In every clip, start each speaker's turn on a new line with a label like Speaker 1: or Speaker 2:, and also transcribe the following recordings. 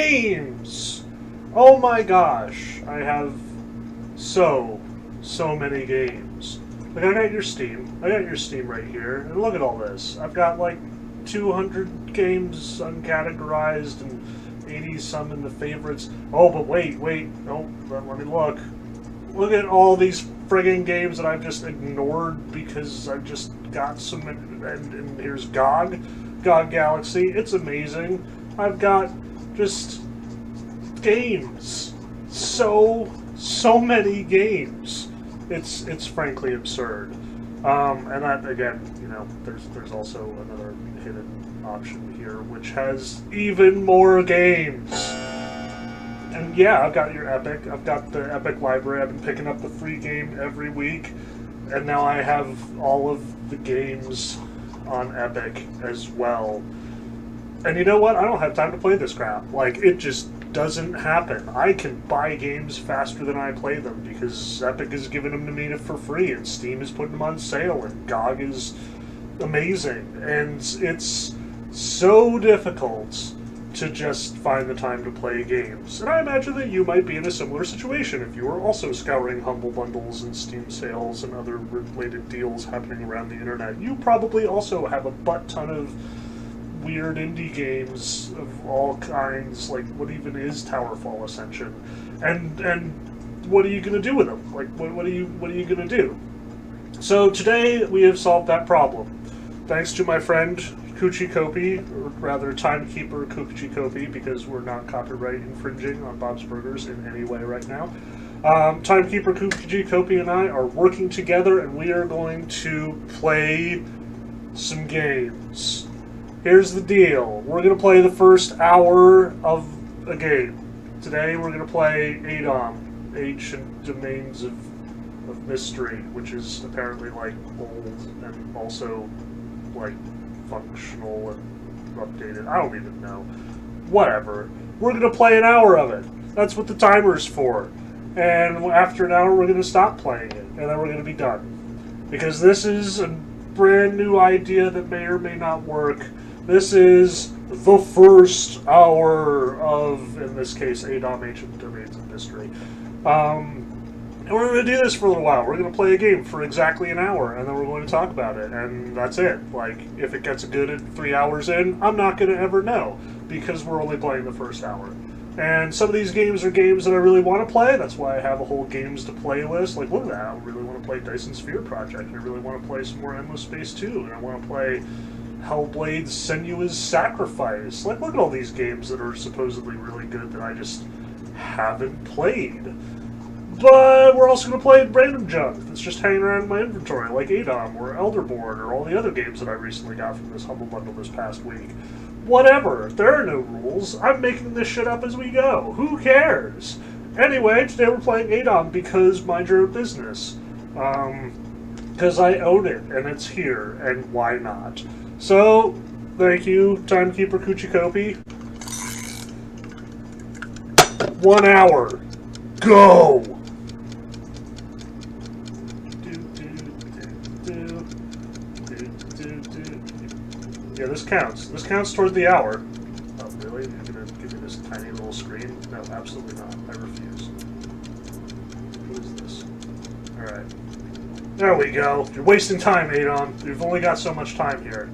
Speaker 1: games! Oh my gosh, I have so many games. Like, I got your Steam. I got your Steam right here. And look at all this. I've got like 200 games uncategorized and 80 some in the favorites. Oh, but wait. Oh, let me look. Look at all these friggin' games that I've just ignored because I've just got some. And here's GOG Galaxy. It's amazing. I've got just games. So many games. It's frankly absurd. And that, again, there's also another hidden option here, which has even more games. And yeah, I've got your Epic. I've got the Epic library. I've been picking up the free game every week. And now I have all of the games on Epic as well. And you know what? I don't have time to play this crap. Like, it just doesn't happen. I can buy games faster than I play them because Epic is giving them to me for free and Steam is putting them on sale and GOG is amazing. And it's so difficult to just find the time to play games. And I imagine that you might be in a similar situation if you are also scouring Humble Bundles and Steam sales and other related deals happening around the internet. You probably also have a butt ton of weird indie games of all kinds, like what even is Towerfall Ascension, and what are you going to do with them? Like what are you going to do? So today we have solved that problem, thanks to my friend Coochie Kopi, or rather Timekeeper Coochie Kopi, because we're not copyright infringing on Bob's Burgers in any way right now. Timekeeper Coochie Kopi and I are working together, and we are going to play some games. Here's the deal. We're going to play the first hour of a game. Today we're going to play ADOM, Ancient Domains of Mystery, which is apparently like old and also like functional and updated. I don't even know. Whatever. We're going to play an hour of it. That's what the timer's for. And after an hour we're going to stop playing it. And then we're going to be done. Because this is a brand new idea that may or may not work. This is the first hour of, in this case, ADOM, Ancient Domains of Mystery. And we're going to do this for a little while. We're going to play a game for exactly an hour, and then we're going to talk about it, and that's it. Like, if it gets good at 3 hours in, I'm not going to ever know, because we're only playing the first hour. And some of these games are games that I really want to play. That's why I have a whole games to play list. Like, look at that. I really want to play Dyson Sphere Project, and I really want to play some more Endless Space 2, and I want to play Hellblade's Senua's Sacrifice. Like, look at all these games that are supposedly really good that I just haven't played. But we're also going to play random junk that's just hanging around in my inventory, like ADOM or Elderborn or all the other games that I recently got from this Humble Bundle this past week. Whatever. There are no rules. I'm making this shit up as we go. Who cares? Anyway, today we're playing ADOM because mind your own business. Because I own it, and it's here, and why not? So, thank you, Timekeeper Coochie Kopi. 1 hour. Go! Yeah, this counts. This counts toward the hour. Oh, really? You're going to give me this tiny little screen? No, absolutely not. I refuse. What is this? Alright. There we go. You're wasting time, ADOM. You've only got so much time here.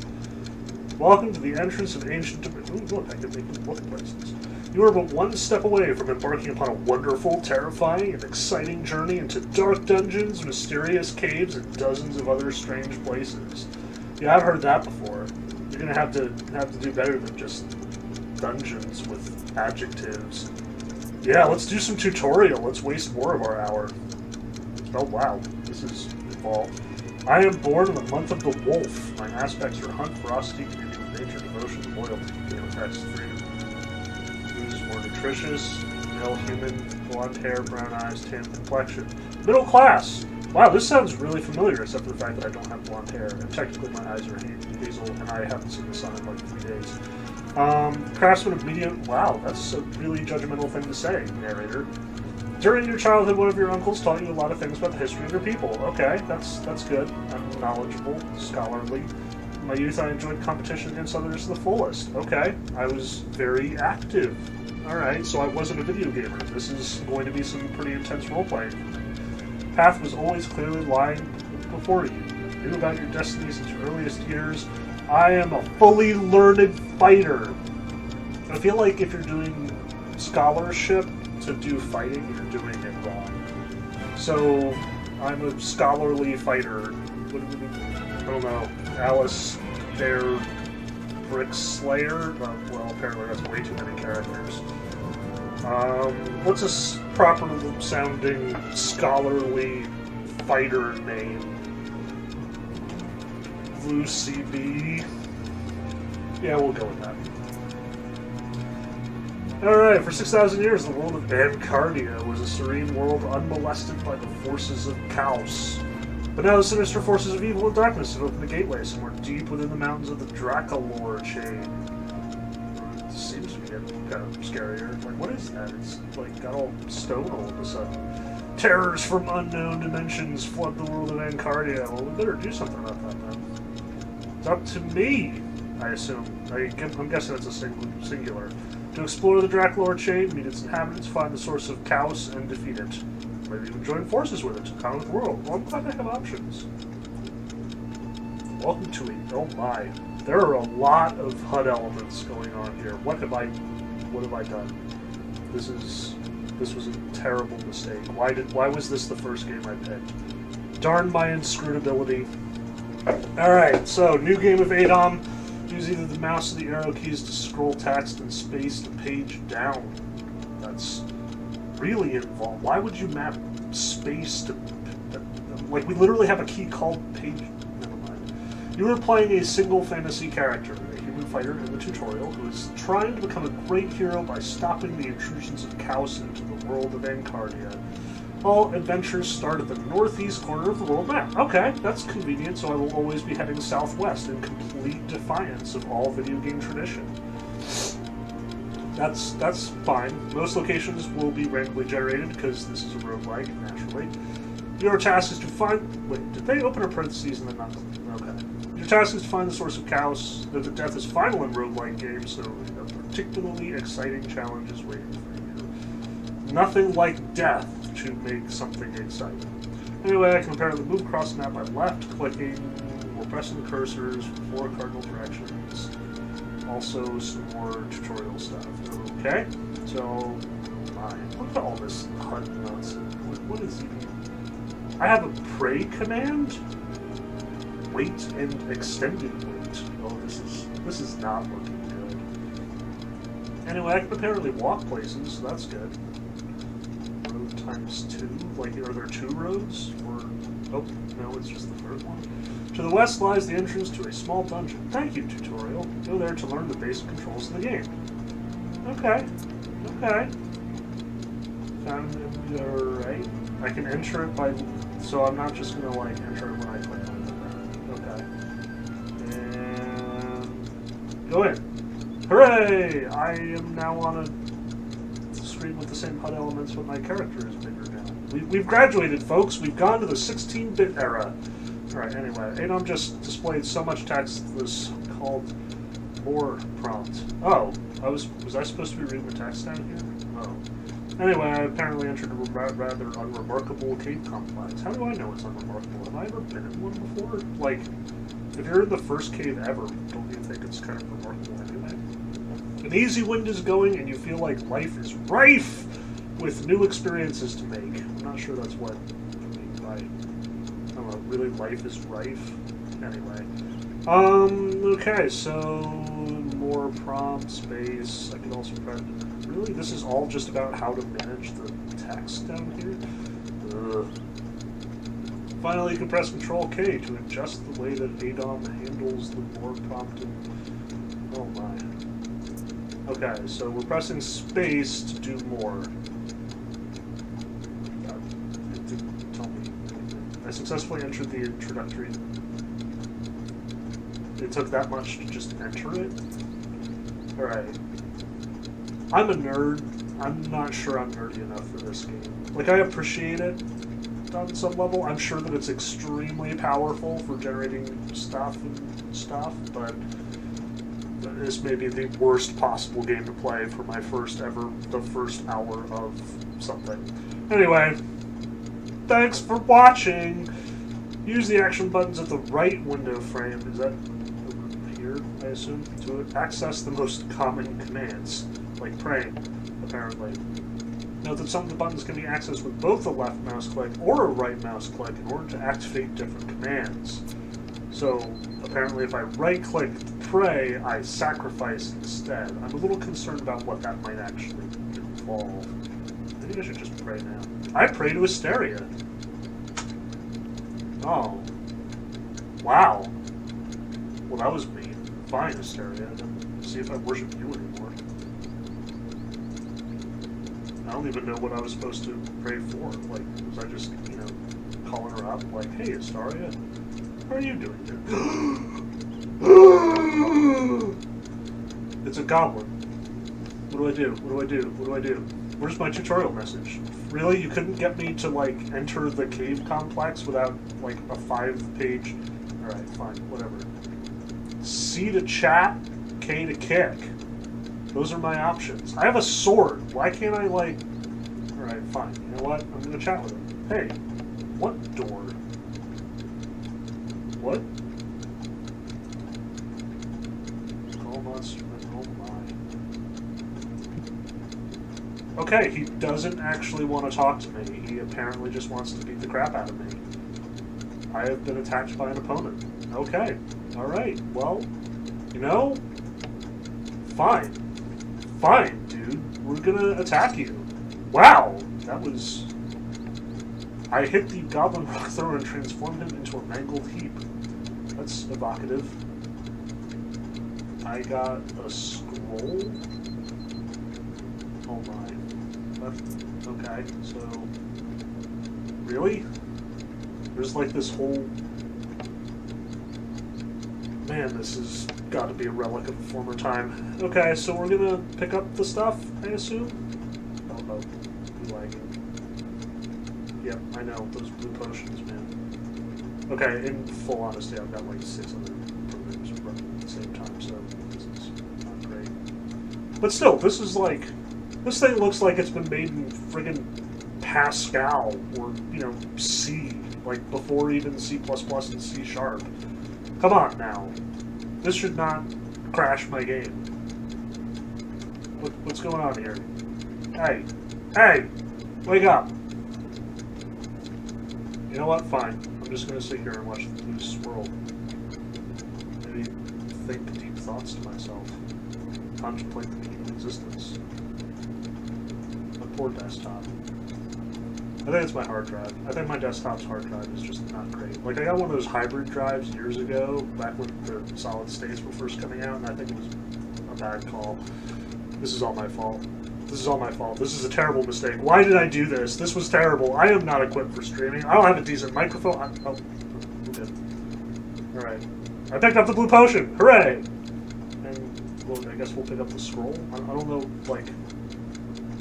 Speaker 1: Welcome to the entrance of Ancient Domains. Ooh, look, I can make them look places. You are but one step away from embarking upon a wonderful, terrifying, and exciting journey into dark dungeons, mysterious caves, and dozens of other strange places. Yeah, I've heard that before. You're gonna have to do better than just dungeons with adjectives. Yeah, let's do some tutorial. Let's waste more of our hour. Oh wow, this is involved. I am born in the month of the wolf. My aspects are hunt, ferocity, community with nature, devotion, loyalty, text, freedom. Food is more nutritious, male human, blonde hair, brown eyes, tan complexion. Middle class. Wow, this sounds really familiar, except for the fact that I don't have blonde hair, and technically my eyes are hazel, and I haven't seen the sun in like 3 days. Craftsman of medium... Wow, that's a really judgmental thing to say, narrator. During your childhood, one of your uncles taught you a lot of things about the history of your people. Okay, that's good. I'm knowledgeable, scholarly. In my youth, I enjoyed competition against others to the fullest. Okay, I was very active Alright, so I wasn't a video gamer. This is going to be some pretty intense role-playing. Path was always clearly lying before you. You knew about your destiny since your earliest years. I am a fully learned fighter. I feel like if you're doing scholarship to do fighting, you're doing it wrong. So, I'm a scholarly fighter. I don't know. Alice, Bear, Brick Slayer? Well, apparently that's way too many characters. What's a proper sounding scholarly fighter name? Lucy B. Yeah, we'll go with that. Alright, for 6,000 years, the world of Ancardia was a serene world unmolested by the forces of chaos. But now the sinister forces of evil and darkness have opened the gateway somewhere deep within the mountains of the Dracolore chain. It seems to be getting kind of scarier. Like, what is that? It's like got all stone all of a sudden. Terrors from unknown dimensions flood the world of Ancardia. Well, we better do something about that then. It's up to me, I assume. I'm guessing it's a singular. To explore the Dracolore chain, meet its inhabitants, find the source of chaos, and defeat it. Maybe even join forces with it to conquer the world. Well, I'm glad they have options. Welcome to it. Oh my. There are a lot of HUD elements going on here. What have I done? This was a terrible mistake. Why was this the first game I picked? Darn my inscrutability. Alright, so new game of ADOM. Use either the mouse or the arrow keys to scroll text and space the page down. That's really involved. Why would you map space to... Like, we literally have a key called page... Never mind. You are playing a single fantasy character, a human fighter in the tutorial, who is trying to become a great hero by stopping the intrusions of chaos into the world of Ancardia. All adventures start at the northeast corner of the world map. Okay, that's convenient, so I will always be heading southwest in complete defiance of all video game tradition. That's fine. Most locations will be randomly generated because this is a roguelike, naturally. Your task is to find... Wait, did they open a parentheses and then not... Okay. Your task is to find the source of chaos. The death is final in roguelike games, so a particularly exciting challenge is waiting for you. Nothing like death to make something exciting. Anyway, I can apparently move across the map by left-clicking or pressing the cursors for 4 cardinal directions. Also, some more tutorial stuff. Okay, so look at all this HUD nonsense. What is even? I have a pray command. Wait and extended wait. Oh, this is not looking good. Anyway, I can apparently walk places, so that's good. Road times 2. Like, are there 2 roads? Or oh no, it's just the first one. To the west lies the entrance to a small dungeon. Thank you, tutorial. Go there to learn the basic controls of the game. Okay. Alright. I can enter it by... So I'm not just gonna, like, enter it when I click on it. Okay. And... Go in. Hooray! I am now on a screen with the same HUD elements, but my character is bigger now. We've graduated, folks. We've gone to the 16-bit era. Alright, anyway, ADOM just displayed so much text that was called more prompt. Oh, was I supposed to be reading the text down here? Oh. Anyway, I apparently entered a rather unremarkable cave complex. How do I know it's unremarkable? Have I ever been in one before? Like, if you're in the first cave ever, don't you think it's kind of remarkable anyway? An easy wind is going and you feel like life is rife with new experiences to make. I'm not sure that's what I mean by... Really, life is rife? Anyway. Okay, so... More prompt, space, I can also press... Really? This is all just about how to manage the text down here? Ugh. Finally, you can press Control-K to adjust the way that ADOM handles the more prompted... Oh my. Okay, so we're pressing space to do more. I successfully entered the introductory. It took that much to just enter it? Alright. I'm a nerd. I'm not sure I'm nerdy enough for this game. Like, I appreciate it on some level. I'm sure that it's extremely powerful for generating stuff, but this may be the worst possible game to play for my first hour of something. Anyway, thanks for watching. Use the action buttons at the right window frame. Is that over here, I assume? To access the most common commands, like praying, apparently. Note that some of the buttons can be accessed with both a left mouse click or a right mouse click in order to activate different commands. So, apparently if I right-click pray, I sacrifice instead. I'm a little concerned about what that might actually involve. Maybe I should just pray now. I pray to Asteria. Oh. Wow. Well, that was mean. Fine, Asteria. See if I worship you anymore. I don't even know what I was supposed to pray for. Like, was I just, calling her up? Like, hey, Asteria, how are you doing here? It's a goblin. What do I do? What do I do? What do I do? Where's my tutorial message? Really? You couldn't get me to, enter the cave complex without, a 5-page... Alright, fine, whatever. C to chat, K to kick. Those are my options. I have a sword. Why can't I, Alright, fine. You know what? I'm gonna chat with him. Hey, what door? What? Call monster. Oh my. Okay, he doesn't actually want to talk to me. He apparently just wants to beat the crap out of me. I have been attacked by an opponent. Okay. Alright. Well, fine. Fine, dude. We're gonna attack you. Wow! That was... I hit the goblin rock thrower and transformed him into a mangled heap. That's evocative. I got a scroll? Oh my. Okay, so... Really? There's this whole... Man, this has got to be a relic of a former time. Okay, so we're gonna pick up the stuff, I assume? Oh, lagging. Yep, I know, those blue potions, man. Okay, in full honesty, I've got 6 other programs running at the same time, so this is not great. But still, this is this thing looks like it's been made in friggin' Pascal, or, C, before even C++ and C#. Come on, now. This should not crash my game. What's going on here? Hey! Hey! Wake up! You know what? Fine. I'm just going to sit here and watch the blue swirl. Maybe think deep thoughts to myself. Contemplate the meaning of existence. My poor desktop. I think it's my hard drive. I think my desktop's hard drive is just not great. I got one of those hybrid drives years ago, back when the solid states were first coming out, and I think it was a bad call. This is all my fault. This is all my fault. This is a terrible mistake. Why did I do this? This was terrible. I am not equipped for streaming. I don't have a decent microphone. Oh, we're good. Alright. I picked up the blue potion! Hooray! And, well, I guess we'll pick up the scroll. I don't know,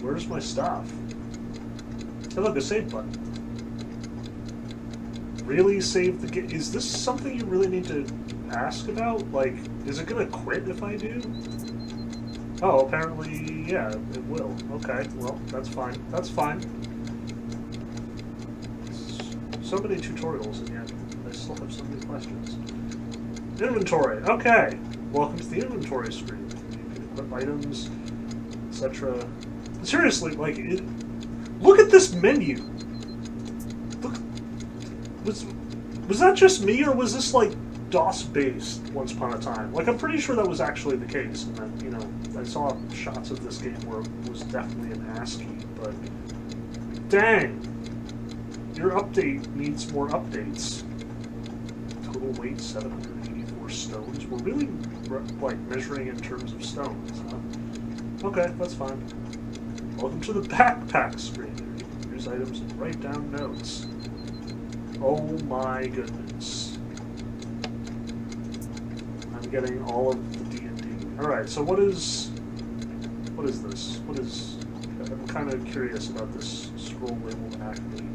Speaker 1: where's my stuff? Hey, look, a save button. Really save the game? Is this something you really need to ask about? Is it gonna quit if I do? Oh, apparently, yeah, it will. Okay, well, that's fine. That's fine. So many tutorials, and yet I still have so many questions. Inventory. Okay. Welcome to the inventory screen. You can equip items, etc. Seriously, look at this menu. Look, was that just me, or was this DOS-based once upon a time? I'm pretty sure that was actually the case, and that I saw shots of this game where it was definitely an ASCII. But dang, your update needs more updates. Total weight 784 stones. We're really measuring in terms of stones, huh? Okay, that's fine. Welcome to the backpack screen. Use items and write down notes. Oh my goodness. I'm getting all of the D&D. Alright, so what is this? I'm kind of curious about this scroll labeled Acme.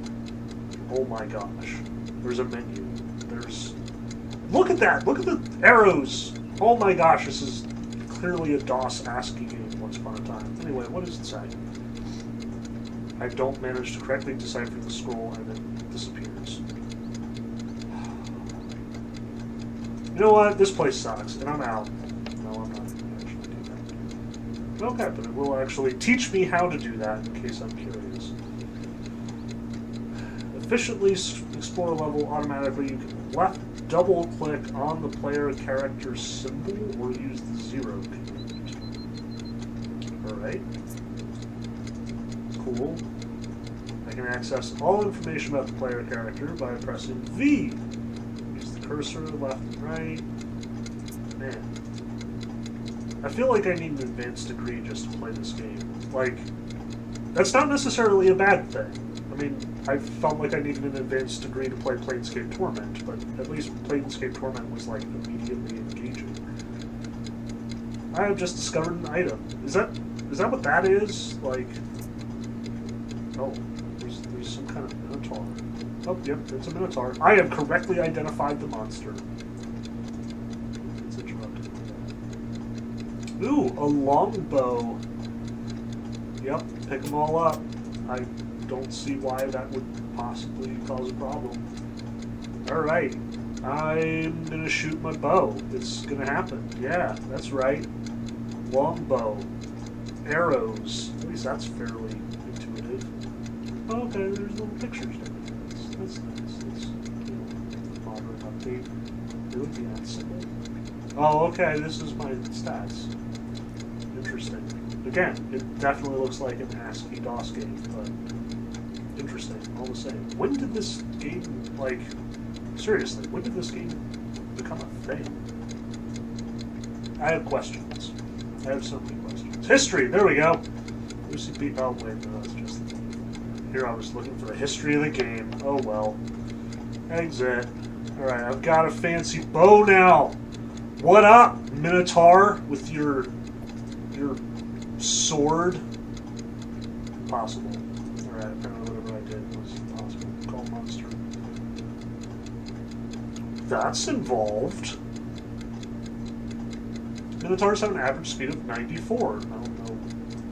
Speaker 1: Oh my gosh. There's a menu. Look at that! Look at the arrows! Oh my gosh, this is clearly a DOS ASCII game once upon a time. Anyway, what does it say? I don't manage to correctly decipher the scroll and it disappears. You know what? This place sucks, and I'm out. No, I'm not going to actually do that. Okay, but it will actually teach me how to do that in case I'm curious. Efficiently explore a level automatically. You can left double click on the player character symbol or use the 0 command. Alright. Cool. I can access all information about the player character by pressing V. Use the cursor left and right. Man. I feel like I need an advanced degree just to play this game. Like, that's not necessarily a bad thing. I mean, I felt like I needed an advanced degree to play Planescape Torment, but at least Planescape Torment was, like, immediately engaging. I have just discovered an item. Is that what that is? Like, oh, there's some kind of Minotaur. Oh, yep, it's a Minotaur. I have correctly identified the monster. It's interrupted. Ooh, a longbow. Yep, pick them all up. I don't see why that would possibly cause a problem. Alright, I'm gonna shoot my bow. It's gonna happen. Yeah, that's right. Longbow. Arrows. At least that's fairly intuitive. Oh, okay, there's little pictures there. That's nice. That's moderate update. There would be that symbol. Oh, okay, this is my stats. Interesting. Again, it definitely looks like an ASCII DOS game, but interesting, all the same. When did this game, like, seriously, when did this game become a thing? I have questions. I have so many questions. History, there we go. Lucy P. Oh, wait, no, that's just the here I was looking for the history of the game. Oh, well. Exit. Alright, I've got a fancy bow now. What up, Minotaur, with your sword? Impossible. Alright, apparently whatever I did was impossible. Call monster. That's involved. Minotaurs have an average speed of 94. I don't know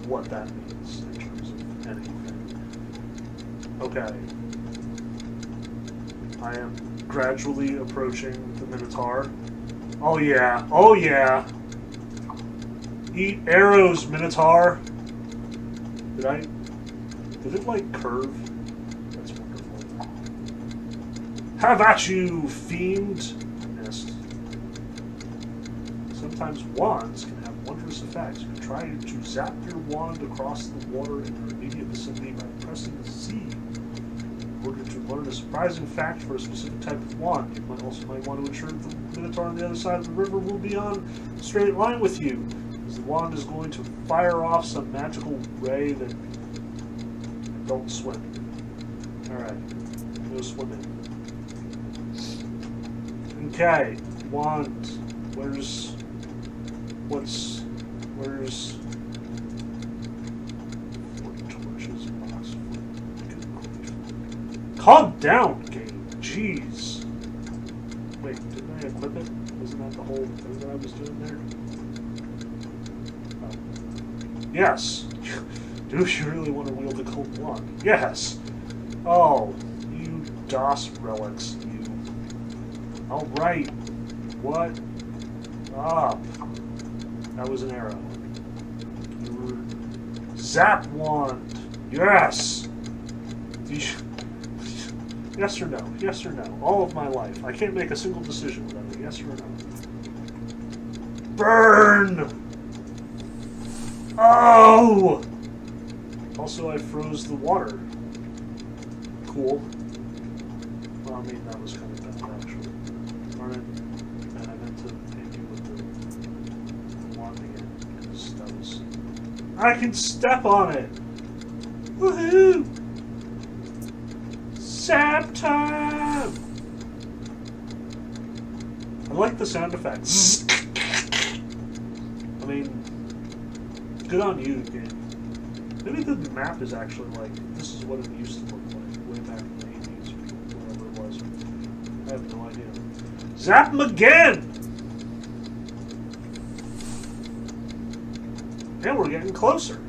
Speaker 1: what that means in terms of anything. Okay. I am gradually approaching the Minotaur. Oh yeah. Oh yeah. Eat arrows, Minotaur. Did it like curve? That's wonderful. Have at you, fiend! Missed. Sometimes wands can have wondrous effects. You can try to zap your wand across the water in your immediate vicinity by pressing Z. In order to learn a surprising fact for a specific type of wand, you might want to ensure that the Minotaur on the other side of the river will be on a straight line with you, because the wand is going to fire off some magical ray that... Don't swim. Alright, no swimming. Okay, wand. Where's... torches, box, calm down, game. Jeez. Wait, didn't I equip it? Wasn't that the whole thing that I was doing there? Oh. Yes. Do you really want to wield a cold wand? Yes. Oh, you DOS relics, you. Alright. What? Up. That was an arrow. Zap wand. Yes. Yes or no? Yes or no? All of my life. I can't make a single decision without a yes or no. Burn! Oh! Also, I froze the water. Cool. Well, I mean, that was kind of bad, actually. Darn it. And I meant to hit you with the wand again, because that was... I can step on it! Woohoo! Zap time! I like the sound effects. I mean, good on you, game. Maybe the map is actually like, this is what it used to look like way back in the 80s or whatever it was. I have no idea. Zap him again! And we're getting closer.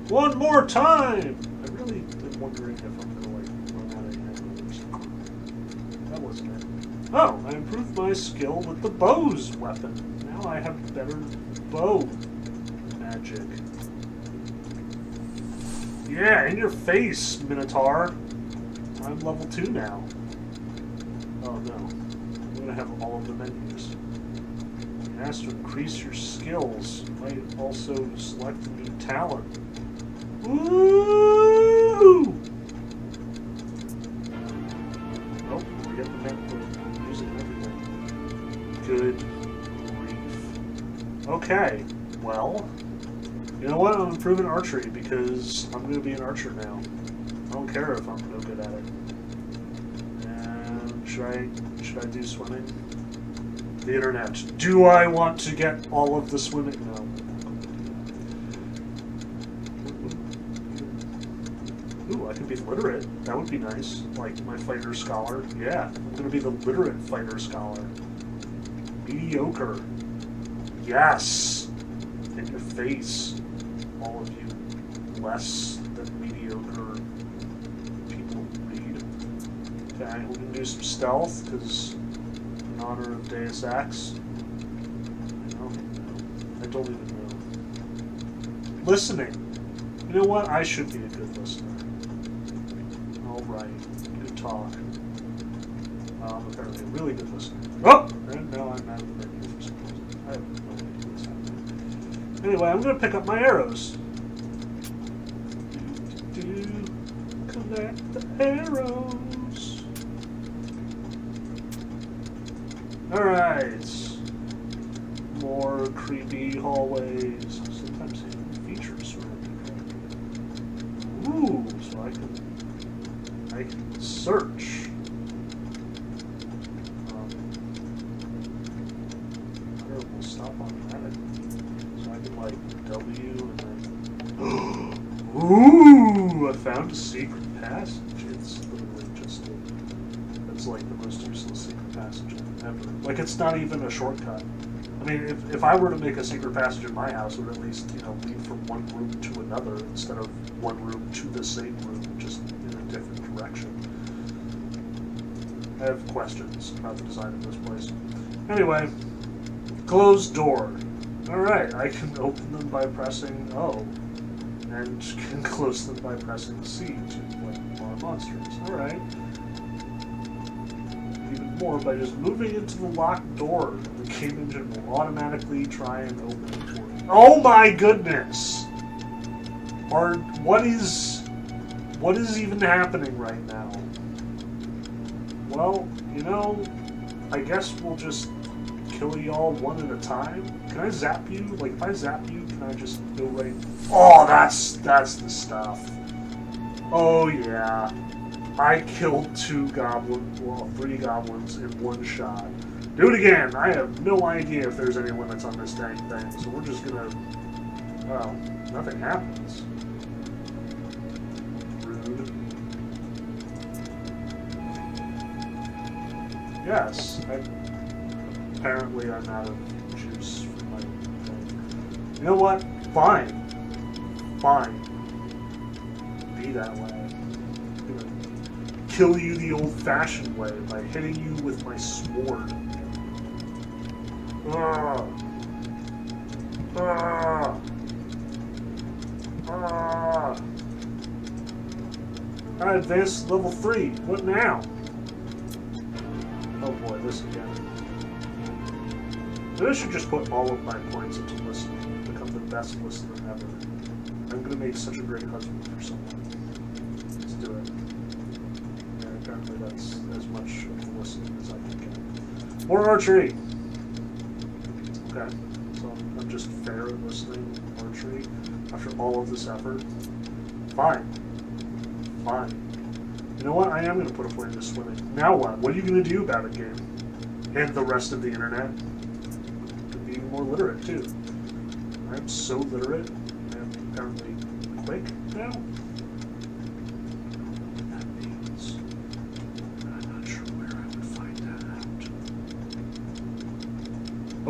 Speaker 1: One more time! I really been wondering if I'm gonna like run out of ammo or something. That wasn't it. Oh, I improved my skill with the bow's weapon. Now I have better bow magic. Yeah, in your face, Minotaur. I'm level 2 now. Oh no. I'm gonna have all of the menus. As to increase your skills, you might also select a new talent. Woo! Oh, forget the map for using everything. Good grief. Okay, well, you know what? I'm improving archery because I'm going to be an archer now. I don't care if I'm no good at it. And should I do swimming? The internet. Do I want to get all of the swimming? No. Ooh, I can be literate. That would be nice. Like my fighter scholar. Yeah, I'm going to be the literate fighter scholar. Mediocre. Yes! In your face. All of you less than mediocre people who read. Okay, we're going to do some stealth, because in honor of Deus Ex. I don't even know. Listening. You know what? I should be a good listener. Alright. Good talk. Apparently a really good listener. Oh! And now I'm out of the menu for some reason. I have no idea what's happening. Anyway, I'm going to pick up my arrows. Collect the arrows. Alright. More creepy hallways. Sometimes hidden features surrounding it. Ooh, so I can search. We'll stop on that. So I can like W and then. Ooh! I found a secret passage. It's literally just it's like the most useless secret passage ever. Like it's not even a shortcut. I mean, if I were to make a secret passage in my house, it would at least, lead from one room to another instead of one room to the same room, just in a different direction. I have questions about the design of this place. Anyway, closed door. Alright, I can open them by pressing O, and can close them by pressing C to, like, more monsters. Alright. Even more by just moving into the locked door. The game engine will automatically try and open it for you. Oh my goodness! What is even happening right now? Well, I guess we'll just kill y'all one at a time. Can I zap you? Like, if I zap you, can I just go right? Oh, that's the stuff. Oh yeah. I killed 3 goblins in one shot. Do it again! I have no idea if there's any limits on this dang thing, so we're just gonna... Well, nothing happens. Rude. Yes, apparently I'm out of juice for my thing. You know what? Fine. Fine. Be that way. Kill you the old-fashioned way by hitting you with my sword. I advanced to level 3. What now? Oh boy, this again. Maybe I should just put all of my points into listening and become the best listener ever. I'm gonna make such a great husband for someone. Let's do it. Apparently that's as much of the listening as I can get. More archery! Okay, so I'm just fair at listening archery after all of this effort. Fine. Fine. You know what? I am going to put a point into swimming. Now what? What are you going to do about it, game? And the rest of the internet? Could be even more literate, too. I'm so literate. I'm apparently quick now.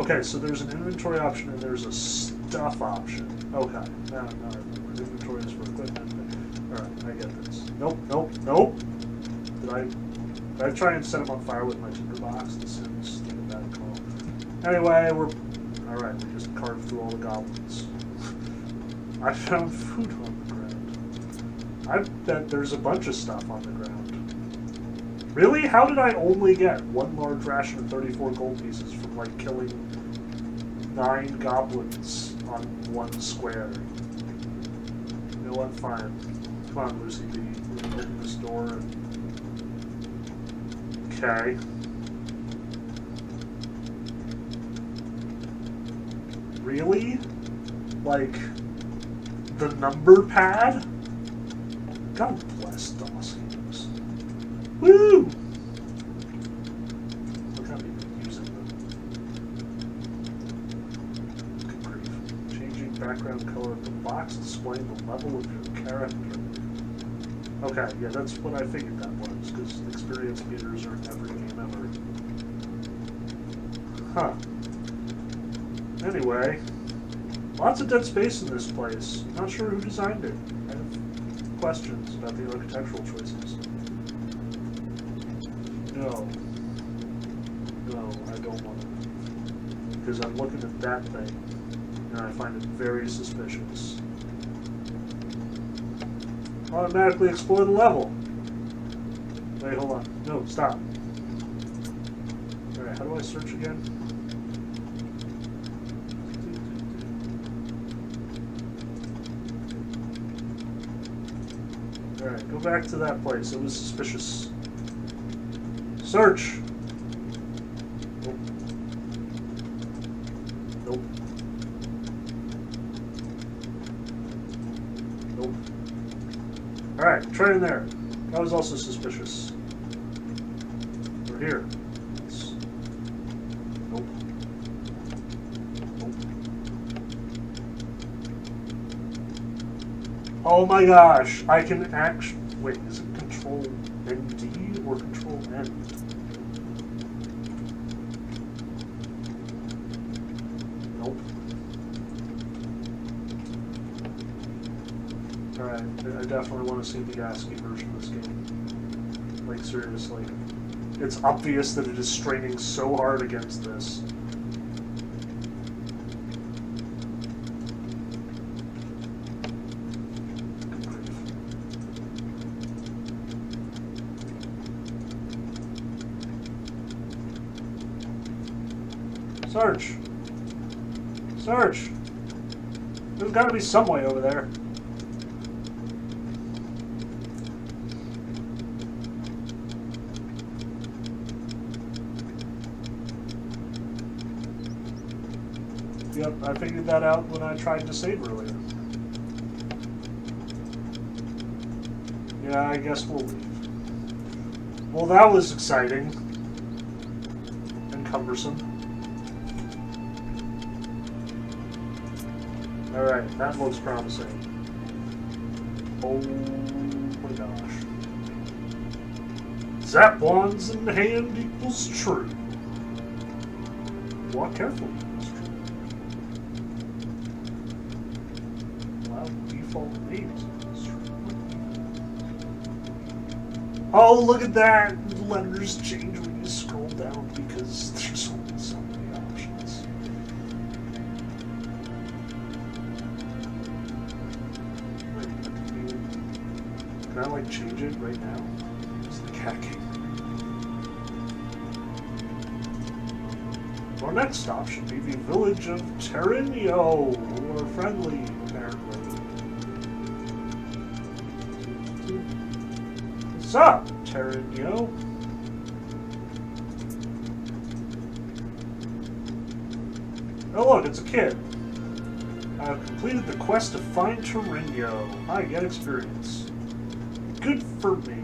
Speaker 1: Okay, so there's an inventory option and there's a stuff option. Okay, now I remember. Inventory is for equipment. Alright, I get this. Nope, nope, nope! Did I try and set them on fire with my tinderbox? This seems like a bad call. Anyway, alright, we just carved through all the goblins. I found food on the ground. I bet there's a bunch of stuff on the ground. Really? How did I only get one large ration of 34 gold pieces from, like, killing 9 goblins on one square? You know what? Fine. Come on, Lucy B. We'll open this door and... Okay. Really? Like, the number pad? God bless Dawson. Woo! Look how you're using them. Good grief. Changing background color of the box, displaying the level of your character. Okay, yeah, that's what I figured that was, because experience meters are in every game ever. Huh. Anyway, lots of dead space in this place. Not sure who designed it. I have questions about the architectural choices. No, I don't want to. Because I'm looking at that thing, and I find it very suspicious. Automatically explore the level. Wait, hold on. No, stop. Alright, how do I search again? Alright, go back to that place. It was suspicious. Search! Nope. Nope. Nope. Alright, try in there. That was also suspicious. We're here. Nope. Nope. Oh my gosh! I can actually... Wait, is it Control ND or Control N? I definitely want to see the ASCII version of this game. Like, seriously. It's obvious that it is straining so hard against this. Search! Search! There's got to be some way over there. Yep, I figured that out when I tried to save earlier. Yeah, I guess we'll leave. Well, that was exciting. And cumbersome. Alright, that looks promising. Oh my gosh. Zap wands in hand equals true. Walk carefully. Oh, look at that! The letters change when you scroll down because there's only so many options. Wait, can I like change it right now? It's the cat king. Our next stop should be the village of Terranio, who are friendly, apparently. What's up, Terranio? Oh look, it's a kid. I've completed the quest to find Terranio. I get experience. Good for me.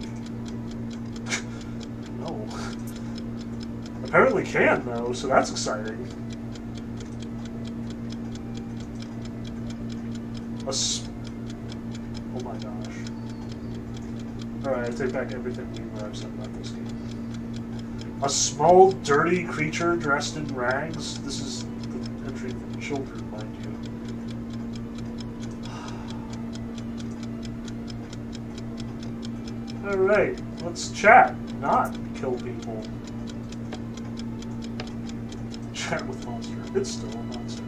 Speaker 1: No. Apparently can, though, so that's exciting. Oh my gosh. Alright, I take back everything I've said about this game. A small, dirty creature dressed in rags. This is the entry for children, mind you. Alright, let's chat, not kill people. Chat with monster. It's still a monster.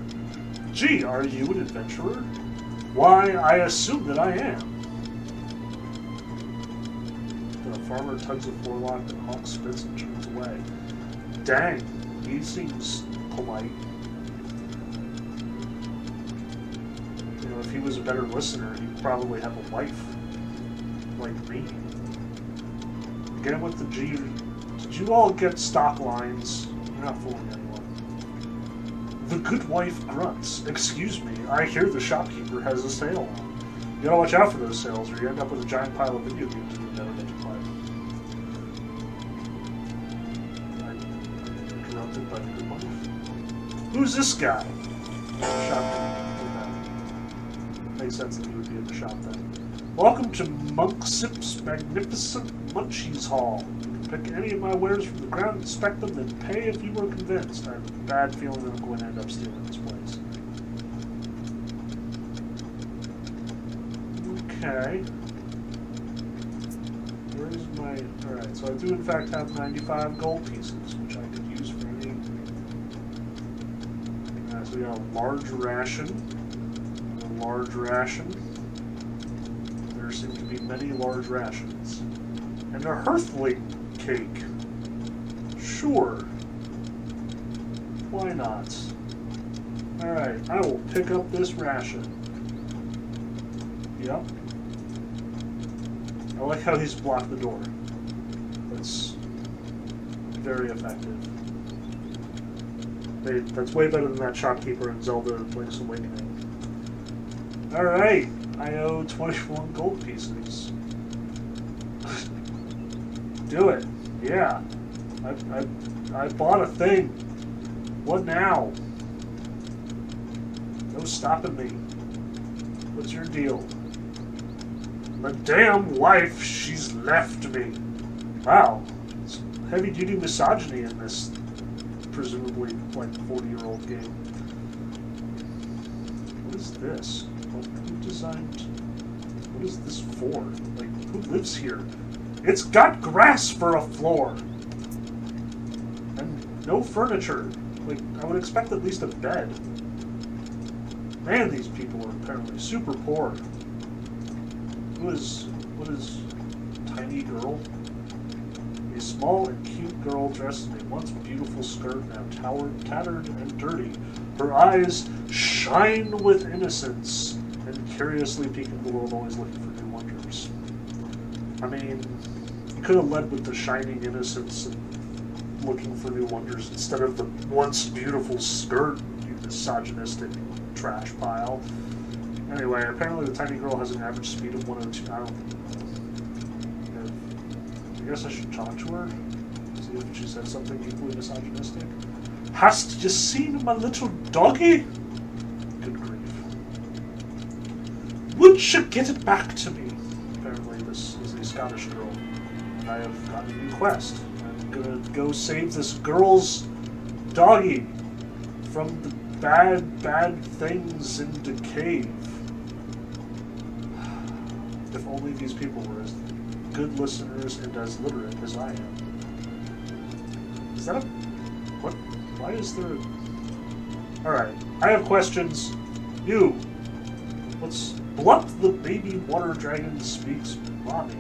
Speaker 1: Gee, are you an adventurer? Why, I assume that I am. The farmer tugs a forelock and Hawk spits and turns away. Dang, he seems polite. You know, if he was a better listener, he'd probably have a wife like me. Again with the G. Did you all get stock lines? You're not fooling anyone. The good wife grunts. Excuse me, I hear the shopkeeper has a sale on. You gotta watch out for those sales or you end up with a giant pile of video games you never get to play. I'm interrupted by the good wife. Who's this guy? Shopkeeper. Makes sense that he would be in the shop then. Welcome to Monksip's magnificent Munchies Hall. You can pick any of my wares from the ground, inspect them, then pay if you were convinced. I have a bad feeling that I'm going to end up stealing this place. Okay. Where's my... Alright, so I do in fact have 95 gold pieces, which I could use for any... Alright, so we got a large ration. A large ration. There seem to be many large rations. And a hearthling cake. Sure. Why not? Alright, I will pick up this ration. Yep. I like how he's blocked the door. That's very effective. That's way better than that shopkeeper in Zelda Link's Awakening. Alright, I owe 21 gold pieces. Do it. Yeah. I bought a thing. What now? No stopping me. What's your deal? My damn wife, she's left me. Wow. It's heavy-duty misogyny in this presumably like 40-year-old game. What is this? Who designed... What is this for? Like, who lives here? It's got grass for a floor! And no furniture. Like, I would expect at least a bed. Man, these people are apparently super poor. What is tiny girl? A small and cute girl dressed in a once beautiful skirt, now tattered and dirty. Her eyes shine with innocence and curiously peeking the world, always looking for new wonders. I mean, you could have led with the shining innocence and looking for new wonders instead of the once beautiful skirt, you misogynistic trash pile. Anyway, apparently the tiny girl has an average speed of 102. I don't think. I guess I should talk to her. See if she said something equally misogynistic. Hast you seen my little doggy? Good grief. Would you get it back to me? Apparently this is a Scottish girl. I have gotten a new quest. I'm gonna go save this girl's doggy from the bad things in the cave. If only these people were as good listeners and as literate as I am. Is that a... What? Why is there... Alright, I have questions. You! What's... Blunt the baby water dragon speaks mommy.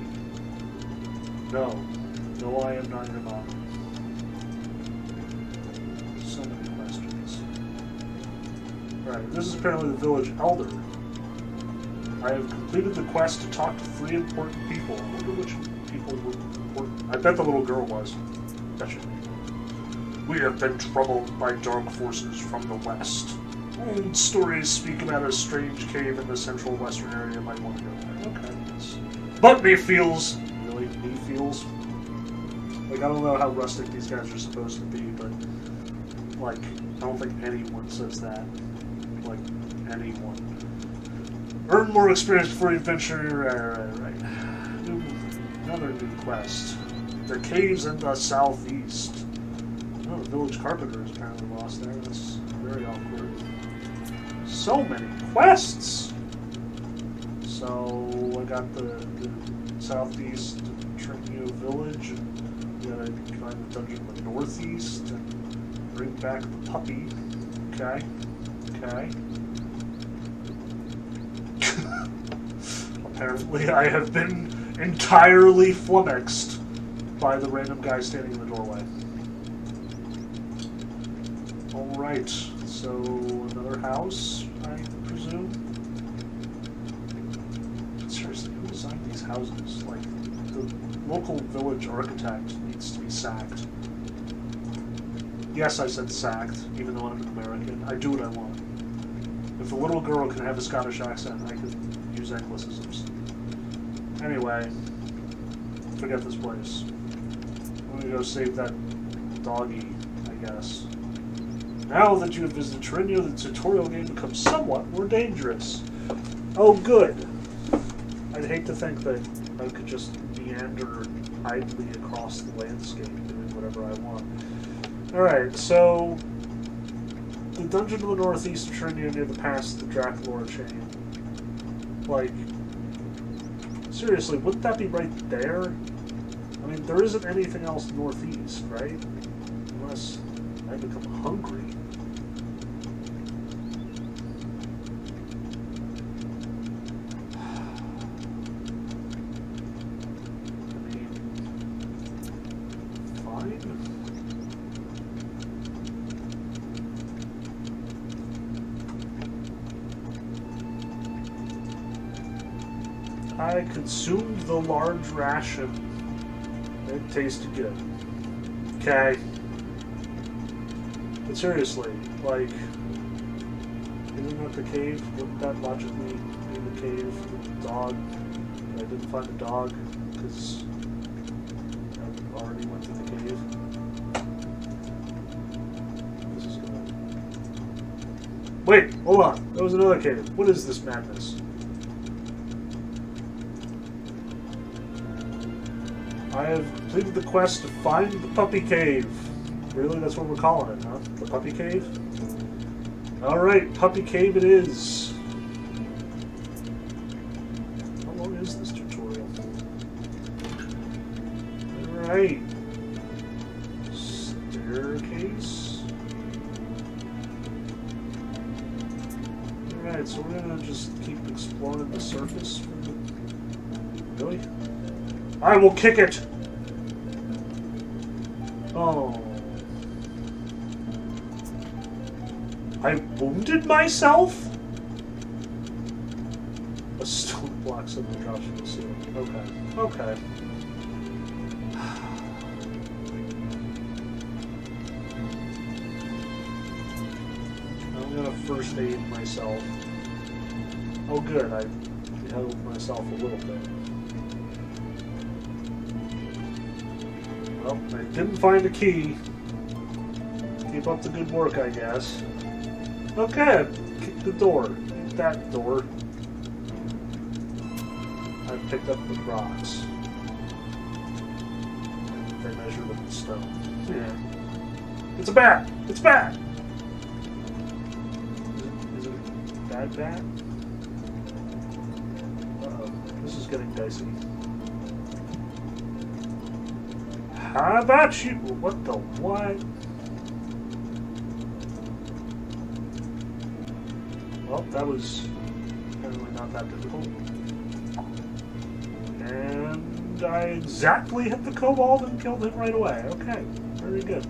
Speaker 1: No. No, I am not your mom. So many questions. Alright, this is apparently the village elder. I have completed the quest to talk to 3 important people. I wonder which people were important. I bet the little girl was. That should be. We have been troubled by dark forces from the west. Old stories speak about a strange cave in the central western area. Might want to go there. Okay, yes. But me feels... Really? Me feels? Like, I don't know how rustic these guys are supposed to be, but... Like, I don't think anyone says that. Like, anyone. Earn more experience before you venture. Right. Another new quest. The caves in the southeast. Oh, the village carpenter is apparently lost there. That's very awkward. So many quests! So, I got the southeast Trinio village, and then I find the dungeon in the northeast, and bring back the puppy. Okay. Okay. Apparently I have been entirely flummoxed by the random guy standing in the doorway. Alright, so another house, I presume? Seriously, who designed these houses? Like, the local village architect needs to be sacked. Yes, I said sacked, even though I'm an American. I do what I want. If the little girl can have a Scottish accent, I could use anglicisms. Anyway, forget this place. I'm gonna go save that doggy, I guess. Now that you have visited Trinio, the tutorial game becomes somewhat more dangerous. Oh, good. I'd hate to think that I could just meander idly across the landscape doing whatever I want. Alright, so the dungeon to the northeast of Trinio near the pass of the Draculaura chain. Like, seriously, wouldn't that be right there? I mean, there isn't anything else northeast, right? Unless I become hungry. I consumed the large ration. It tasted good. Okay. But seriously, like, isn't that the cave? Wouldn't that logically be the cave? The dog. I didn't find the dog because I already went to the cave. This is gonna... Wait, hold on. There was another cave. What is this madness? I have completed the quest to find the puppy cave. Really? That's what we're calling it, huh? The puppy cave? Alright, puppy cave it is. How long is this tutorial? Alright. Staircase. Alright, so we're gonna just keep exploring the surface. Really? I will kick it! Oh. I wounded myself? A stone block suddenly drops from the ceiling. Okay. Okay. I'm gonna first aid myself. Oh good, I healed myself a little bit. Well, I didn't find a key. Keep up the good work, I guess. Okay, kick the door. Kick that door. I picked up the rocks. They measure with the stone. Yeah. It's a bat! It's a bat! Is it a bad bat? Uh-oh. This is getting dicey. How about you? What the what? Well, that was apparently not that difficult. And I exactly hit the kobold and killed him right away. Okay, very good.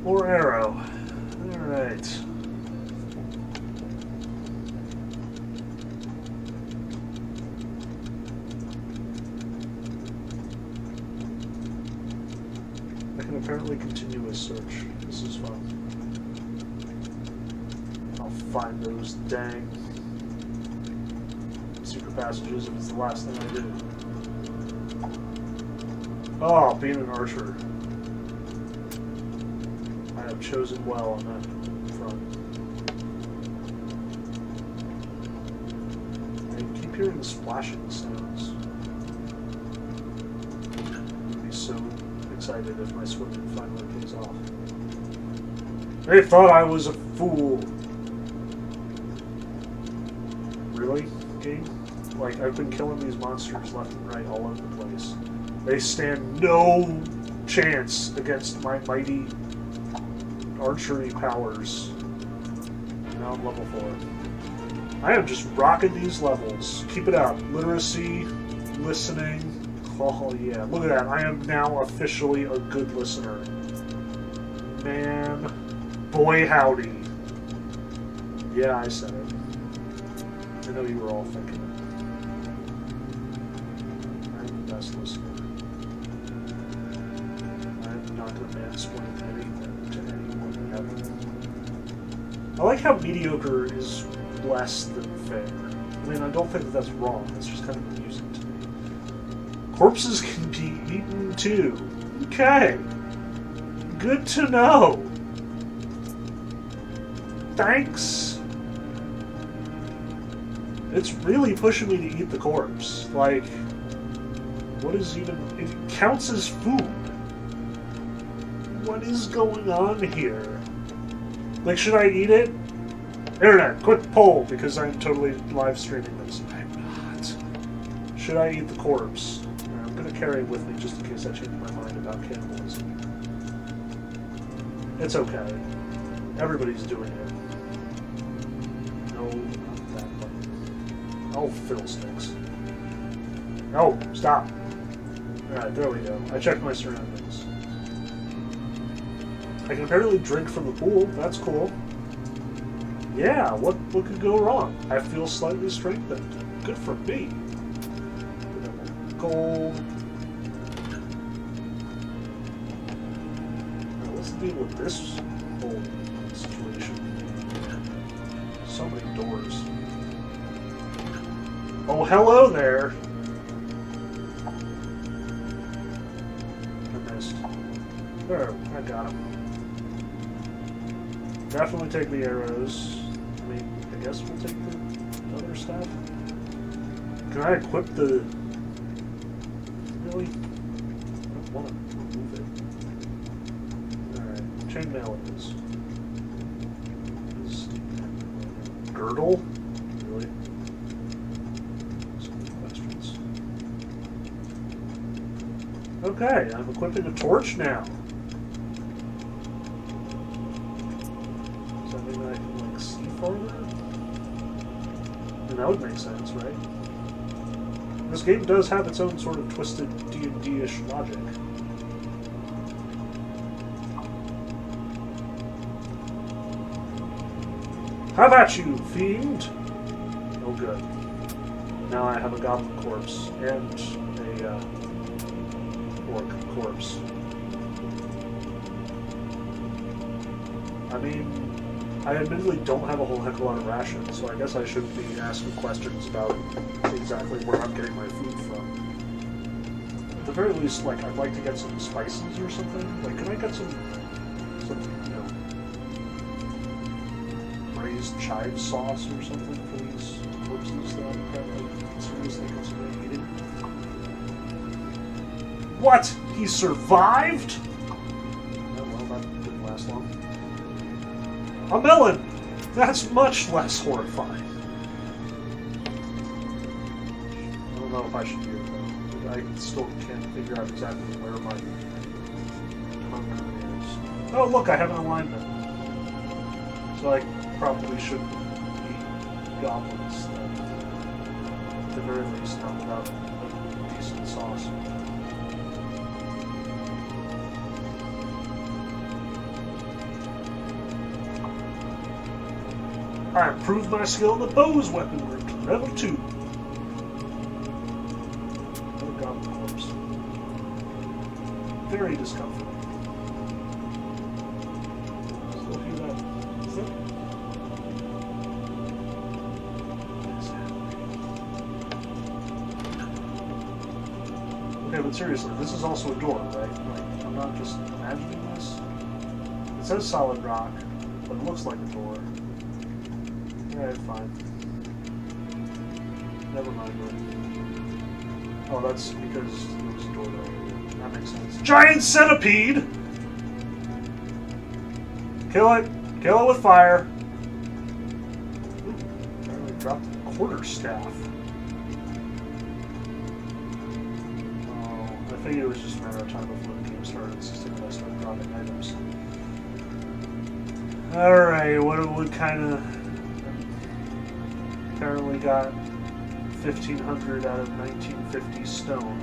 Speaker 1: More arrow. Alright. Apparently continue a search. This is fun. I'll find those dang secret passages if it's the last thing I do. Oh, being an archer. I have chosen well on that front. I keep hearing the splashing sounds. excited if my swimming finally pays off. They thought I was a fool. Really, game? Like, I've been killing these monsters left and right all over the place. They stand no chance against my mighty archery powers. Now I'm level 4. I am just rocking these levels. Keep it up. Literacy, listening. Oh yeah, look at that. I am now officially a good listener. Man, boy howdy. Yeah, I said it. I know you were all thinking it. I'm the best listener. I'm not going to mansplain anything to anyone ever. I like how mediocre is less than fair. I mean, I don't think that that's wrong. It's just kind of amusing to me. Corpses can be eaten too. Okay. Good to know. Thanks. It's really pushing me to eat the corpse. Like, what is even... It counts as food. What is going on here? Like, should I eat it? Internet, quick poll, because I'm totally live streaming this. I'm not. Should I eat the corpse? I'm going to carry it with me just in case I change my mind about cannibalism. It's okay. Everybody's doing it. No, not that button. Oh, fiddlesticks. No, stop. Alright, there we go. I checked my surroundings. I can apparently drink from the pool. That's cool. Yeah, what could go wrong? I feel slightly strengthened. Good for me. Gold. Now let's deal with this whole situation. So many doors. Oh, hello there! I missed. There, I got him. Definitely take the arrows. I mean, I guess we'll take the other stuff. Can I equip the... Really? I don't want to remove it. Alright, chainmail it is. Girdle? Really? Some questions. Okay, I'm equipping a torch now. And that would make sense, right? This game does have its own sort of twisted D&D-ish logic. Have at you, fiend! Oh good. Now I have a goblin corpse and a orc corpse. I mean, I admittedly don't have a whole heck of a lot of rations, so I guess I shouldn't be asking questions about exactly where I'm getting my food from. At the very least, like, I'd like to get some spices or something. Like, can I get some you know, braised chive sauce or something for these corpses that I'm probably seriously considering eating? What? He survived? Oh, well, that didn't last long. A melon! That's much less horrifying. I don't know if I should do it though. I still can't figure out exactly where my hunger is. Oh look, I have an alignment. So I probably shouldn't eat goblins then. At the very least, not without a decent sauce. I improved my skill in the bow's weapon route to level 2. Another goblin corpse. Very discomforting. Still hear that? Is that? Okay, but seriously, this is also a door, right? Like, I'm not just imagining this. It says solid rock, but it looks like a door. Alright, fine. Never mind, bro. Oh, that's because there was a door there. That makes sense. Giant centipede! Kill it! Kill it with fire! Ooh, apparently dropped a quarterstaff. Oh, I figured it was just a matter of time before the game started, since I started dropping items. Alright, what do we kind of... Apparently got 1,500 out of 1950 stone.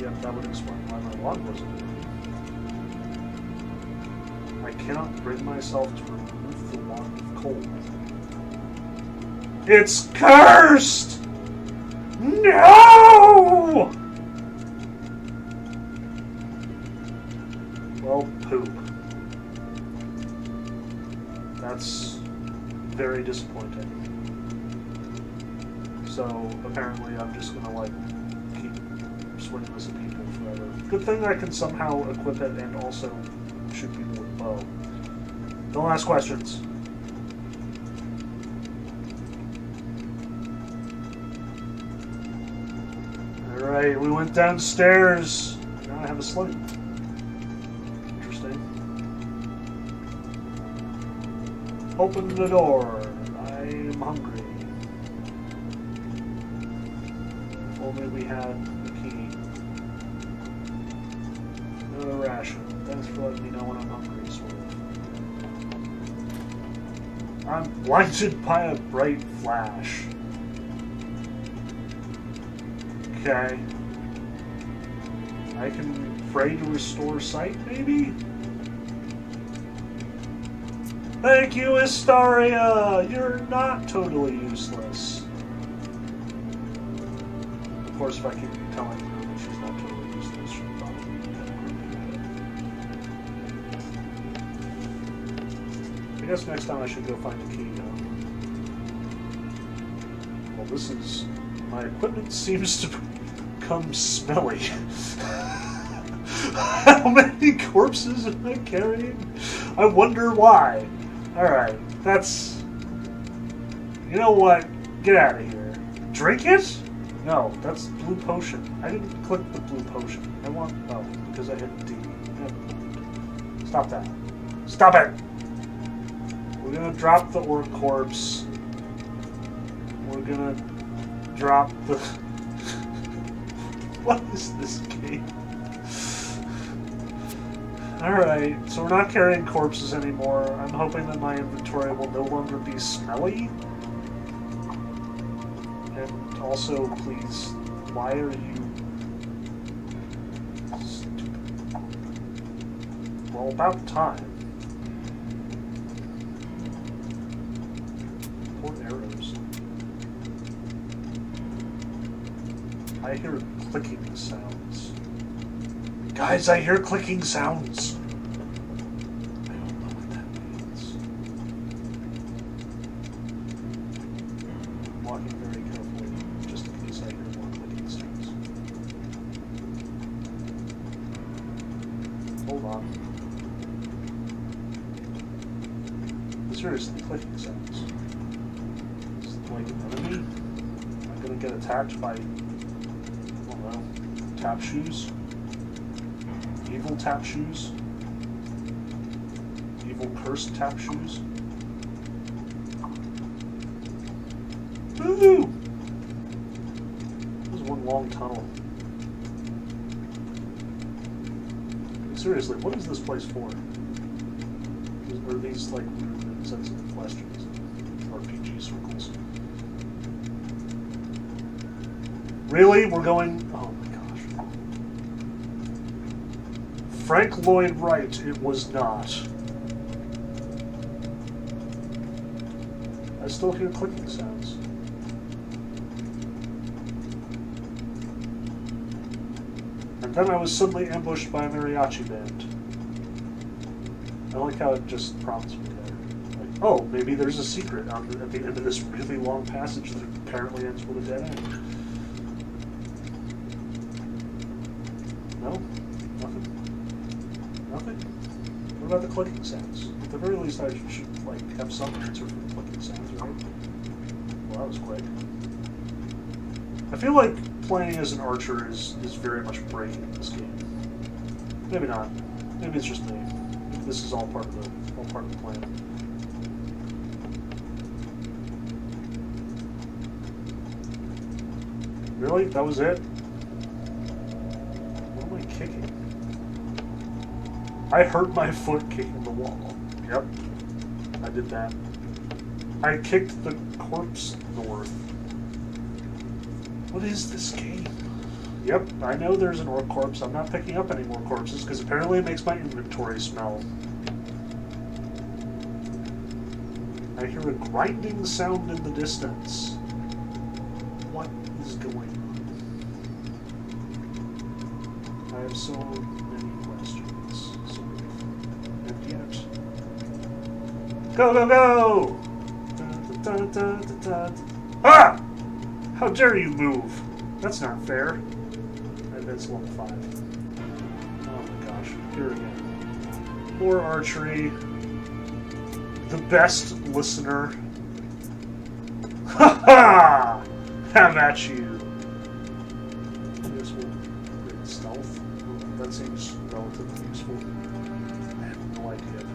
Speaker 1: Yep, that would explain why my log wasn't moving. I cannot bring myself to remove the wand of cold. It's cursed! No! Well, poop. That's very disappointing. So, apparently I'm just gonna, like, keep swinging this at people forever. Good thing I can somehow equip it and also shoot people with bow. Don't ask questions. Alright, we went downstairs. Now I have a slate. Open the door. I am hungry. If only we had the key. Another ration. Thanks for letting me know when I'm hungry, sort of. I'm blinded by a bright flash. Okay. I can pray to restore sight, maybe? Thank you, Astaria! You're not totally useless. Of course, if I keep telling her that she's not totally useless, she'll probably be kind of creepy. I guess next time I should go find the key, Well, this is... My equipment seems to become smelly. How many corpses am I carrying? I wonder why. Alright, that's... You know what? Get out of here. Drink it? No, that's blue potion. I didn't click the blue potion. I want... Oh, because I hit D. Stop that. Stop it! We're gonna drop the orc corpse. We're gonna drop the... What is this game? Alright, so we're not carrying corpses anymore. I'm hoping that my inventory will no longer be smelly. And also, please, why are you... stupid? Well, about time. Poor arrows. I hear clicking sounds. Guys, I hear clicking sounds. I don't know what that means. I'm walking very carefully, just in case I hear more clicking sounds. Hold on. Seriously, clicking sounds. Is it like an enemy? Am I gonna get attacked by, I don't know, tap shoes? Evil tap shoes? Evil cursed tap shoes? Woo! This was one long tunnel. Seriously, what is this place for? Are these like weird and sensitive questions in RPG circles? Really? We're going... Oh my gosh. Frank Lloyd Wright, it was not. I still hear clicking sounds. And then I was suddenly ambushed by a mariachi band. I like how it just prompts me there. Like, oh, maybe there's a secret at the end of this really long passage that apparently ends with a dead end. No? Nothing? Nothing? What about the clicking sounds? At the very least, I should like have some answer for the clicking sounds, right? Well, that was quick. I feel like playing as an archer is very much breaking this game. Maybe not. Maybe it's just me. This is all part of the plan. Really? That was it? What am I kicking? I hurt my foot kicking the wall. Yep. I did that. I kicked the corpse north. What is this game? Yep, I know there's an orc corpse. I'm not picking up any more corpses because apparently it makes my inventory smell. I hear a grinding sound in the distance. What is going on? I have so many questions. And yet... Go, go, go! Da, da, da, da, da. Ah! How dare you move? That's not fair. That's level 5. Oh my gosh. Here again. More archery. The best listener. Ha ha! Have at you. I guess we'll create stealth. That seems relatively useful. I have no idea if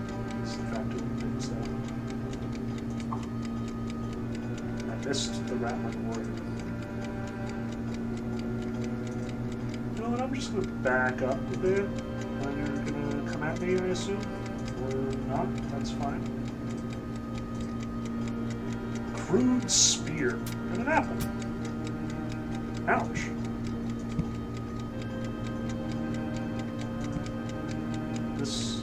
Speaker 1: it's the fact of things that I missed the Rattling Warrior. I'm just going to back up a bit. And you're going to come at me, I assume? Or not? That's fine. Crude spear and an apple. Ouch. This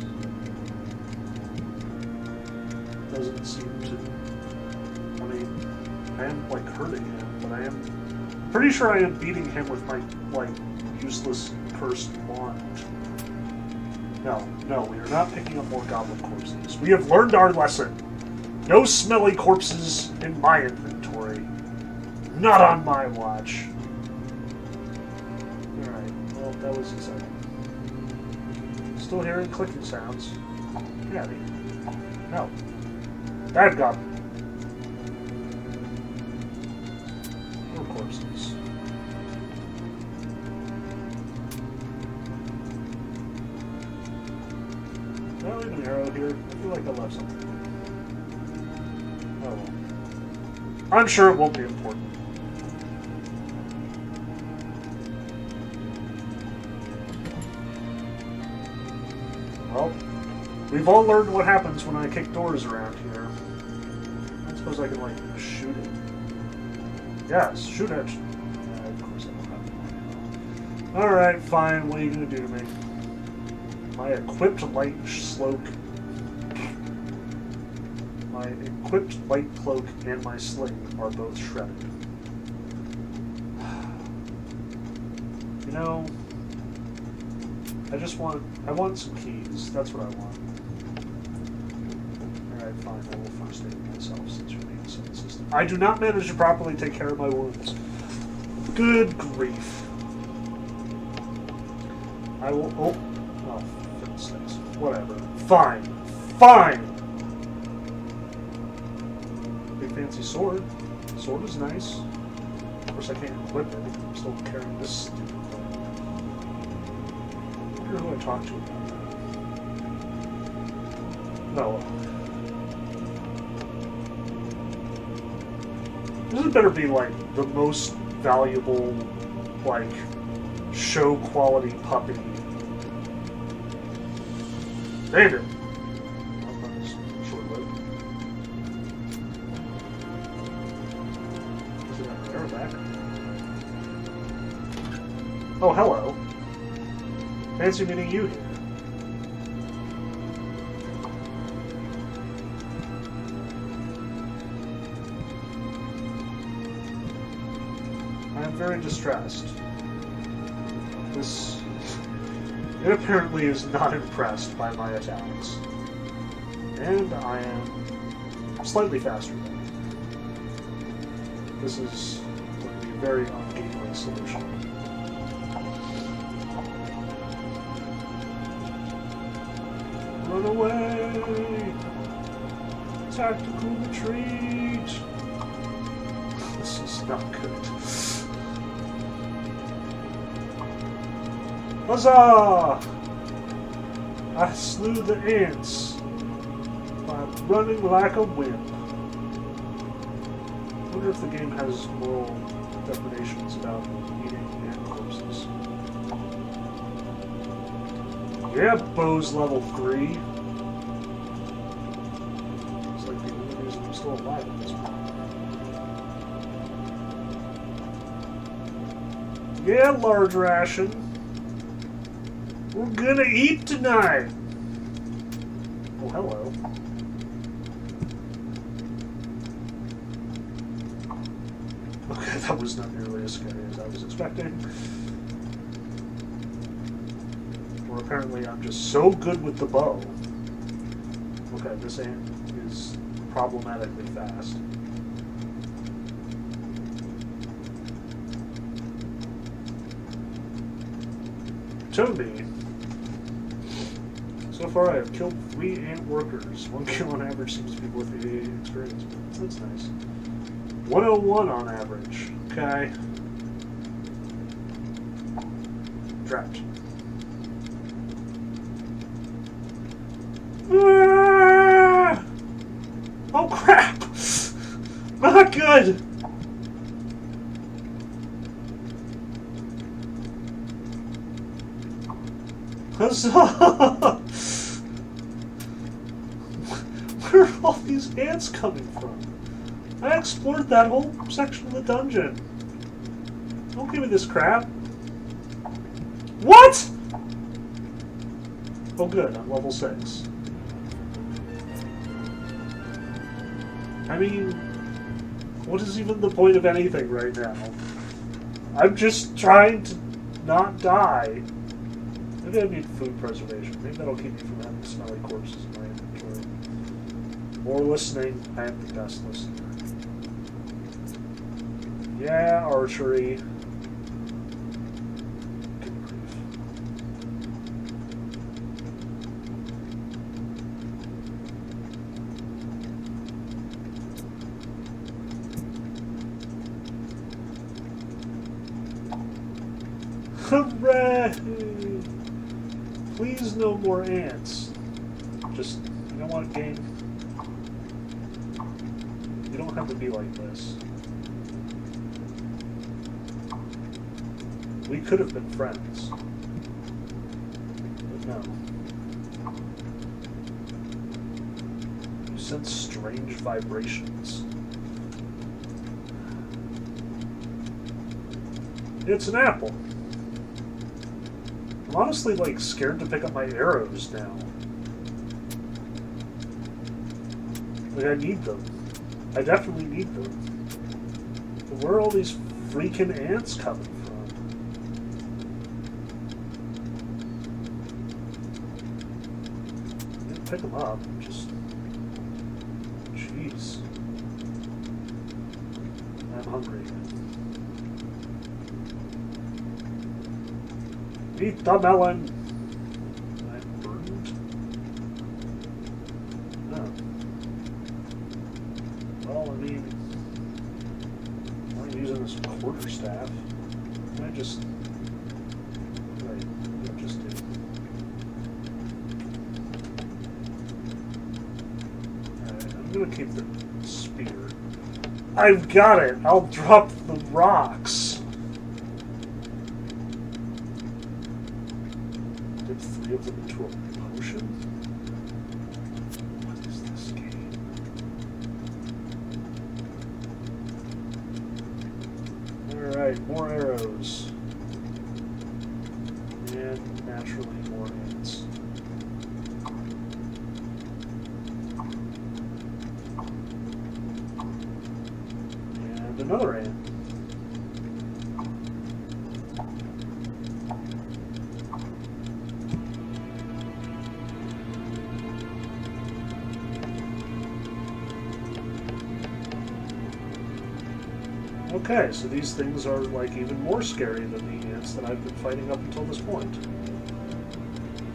Speaker 1: doesn't seem to... I mean, I am, like, hurting him, but I am... Pretty sure I am beating him with my, like... useless cursed wand. No, we are not picking up more goblin corpses. We have learned our lesson. No smelly corpses in my inventory. Not on my watch. Alright, well, that was exciting. Still hearing clicking sounds. Yeah, no. Bad goblin. More corpses. Well, leave an arrow here. I feel like I left something. Oh well. I'm sure it won't be important. Well, we've all learned what happens when I kick doors around here. I suppose I can, like, shoot it. Yes, shoot it. Of course I don't have it. Alright, fine. What are you going to do to me? My equipped light cloak and my sling are both shredded. You know, I want some keys. That's what I want. Alright, fine. I will first aid myself since you're being so insistent. I do not manage to properly take care of my wounds. Good grief. I will... Oh, for instance. Whatever. Fine. Fine! Big fancy sword. Sword is nice. Of course I can't equip it. I'm still carrying this stupid thing. I wonder who I talked to about that. No. This had better be, like, the most valuable, like, show quality puppy. David! Oh, hello. Fancy meeting you here. I am very distressed. It apparently is not impressed by my attacks. And I am slightly faster than it. This is going to be a very ungainly solution. Run away! Tactical retreat! This is not good. Huzzah! I slew the ants by running like a wimp. I wonder if the game has moral depredations about eating ant corpses. Yeah, Bo's level 3. It's like the only reason I'm still alive at this point. Yeah, large ration. We're gonna eat tonight! Oh, hello. Okay, that was not nearly as scary as I was expecting. Or apparently I'm just so good with the bow. Okay, this ant is problematically fast. Toby. So far I have killed 3 ant workers. 1 kill on average seems to be worth 88 experience. That's nice. 101 on average. Okay. Trapped. Ah! Oh crap! Not good! Huzzah! Where are all these ants coming from? I explored that whole section of the dungeon. Don't give me this crap. What?! Oh good, I'm level 6. I mean, what is even the point of anything right now? I'm just trying to not die. Maybe I need food preservation. Maybe that'll keep me from having smelly corpses in my inventory. More listening. I am the best listener. Yeah, archery. Good grief. Hooray! Please no more ants. Just, you know what, game? You don't have to be like this. We could have been friends. But no. You sense strange vibrations. It's an apple. I'm honestly, like, scared to pick up my arrows now. Like, I need them. I definitely need them. But where are all these freaking ants coming from? I didn't pick them up. Just... Jeez. I'm hungry. Eat the melon! I'm burned. Oh. Well, I mean, I'm using this quarterstaff. I just... Right, I'll just do. Alright, I'm gonna keep the spear. I've got it! I'll drop the rocks! Dip 3 of them into a potion? What is this game? Alright, more arrows. And naturally more ants. And another ant. Okay, so these things are like even more scary than the ants that I've been fighting up until this point.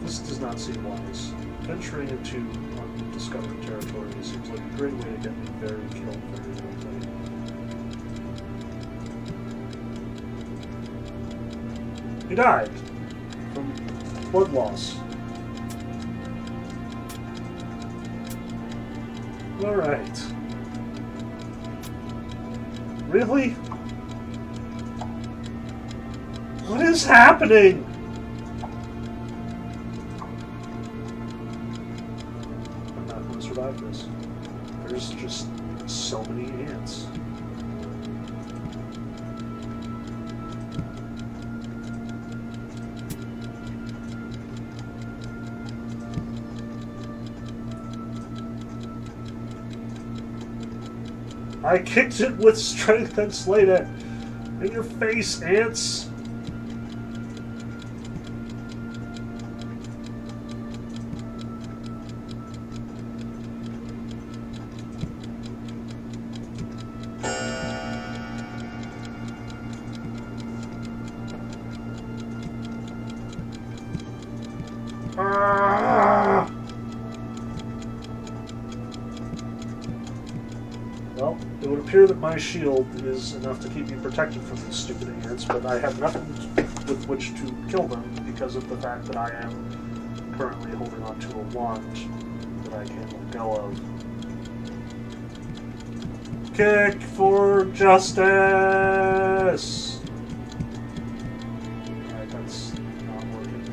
Speaker 1: This This does not seem wise. Venturing into undiscovered territory seems like a great way to get me very killed very quickly. He died from blood loss. Alright. Really? What is happening? I'm not going to survive this. There's just so many ants. I kicked it with strength and slayed it. In your face, ants! Well, it would appear that my shield is enough to keep me protected from these stupid ants, but I have nothing with which to kill them because of the fact that I am currently holding on to a wand that I can't let go of. Kick for justice! Alright, that's not working.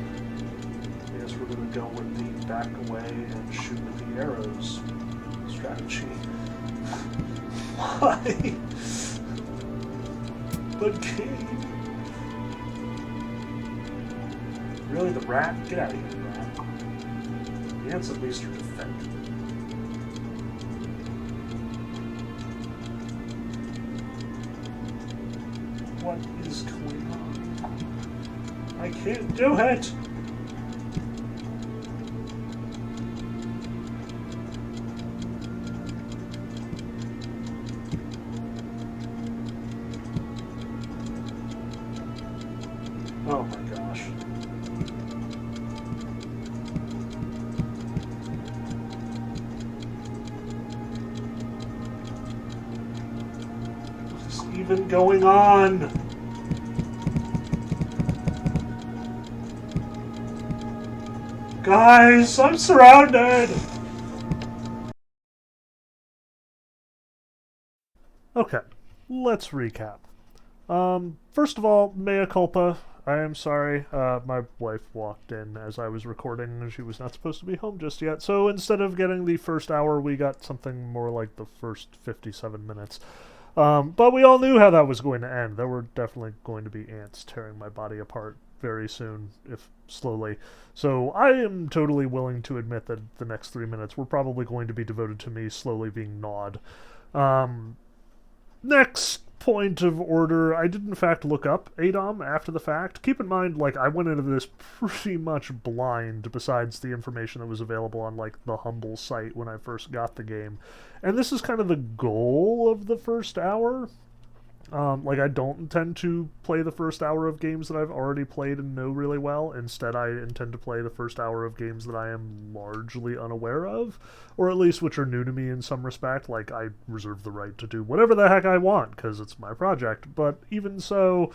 Speaker 1: I guess we're going to go with the back away and shoot with the arrows strategy. Why? But game. Really, the rat? Get out of here, rat. The ants at least are defended. What is going on? I can't do it! Oh my gosh. What's even going on? Guys, I'm surrounded! Okay, let's recap. First of all, mea culpa. I am sorry. My wife walked in as I was recording and she was not supposed to be home just yet. So instead of getting the first hour, we got something more like the first 57 minutes. But we all knew how that was going to end. There were definitely going to be ants tearing my body apart very soon, if slowly. So I am totally willing to admit that the next 3 minutes were probably going to be devoted to me slowly being gnawed. Next point of order, I did in fact look up ADOM after the fact. Keep in mind, like, I went into this pretty much blind besides the information that was available on, like, the Humble site when I first got the game. And this is kind of the goal of the first hour. Like, I don't intend to play the first hour of games that I've already played and know really well. Instead, I intend to play the first hour of games that I am largely unaware of, or at least which are new to me in some respect. Like, I reserve the right to do whatever the heck I want, because it's my project. But even so,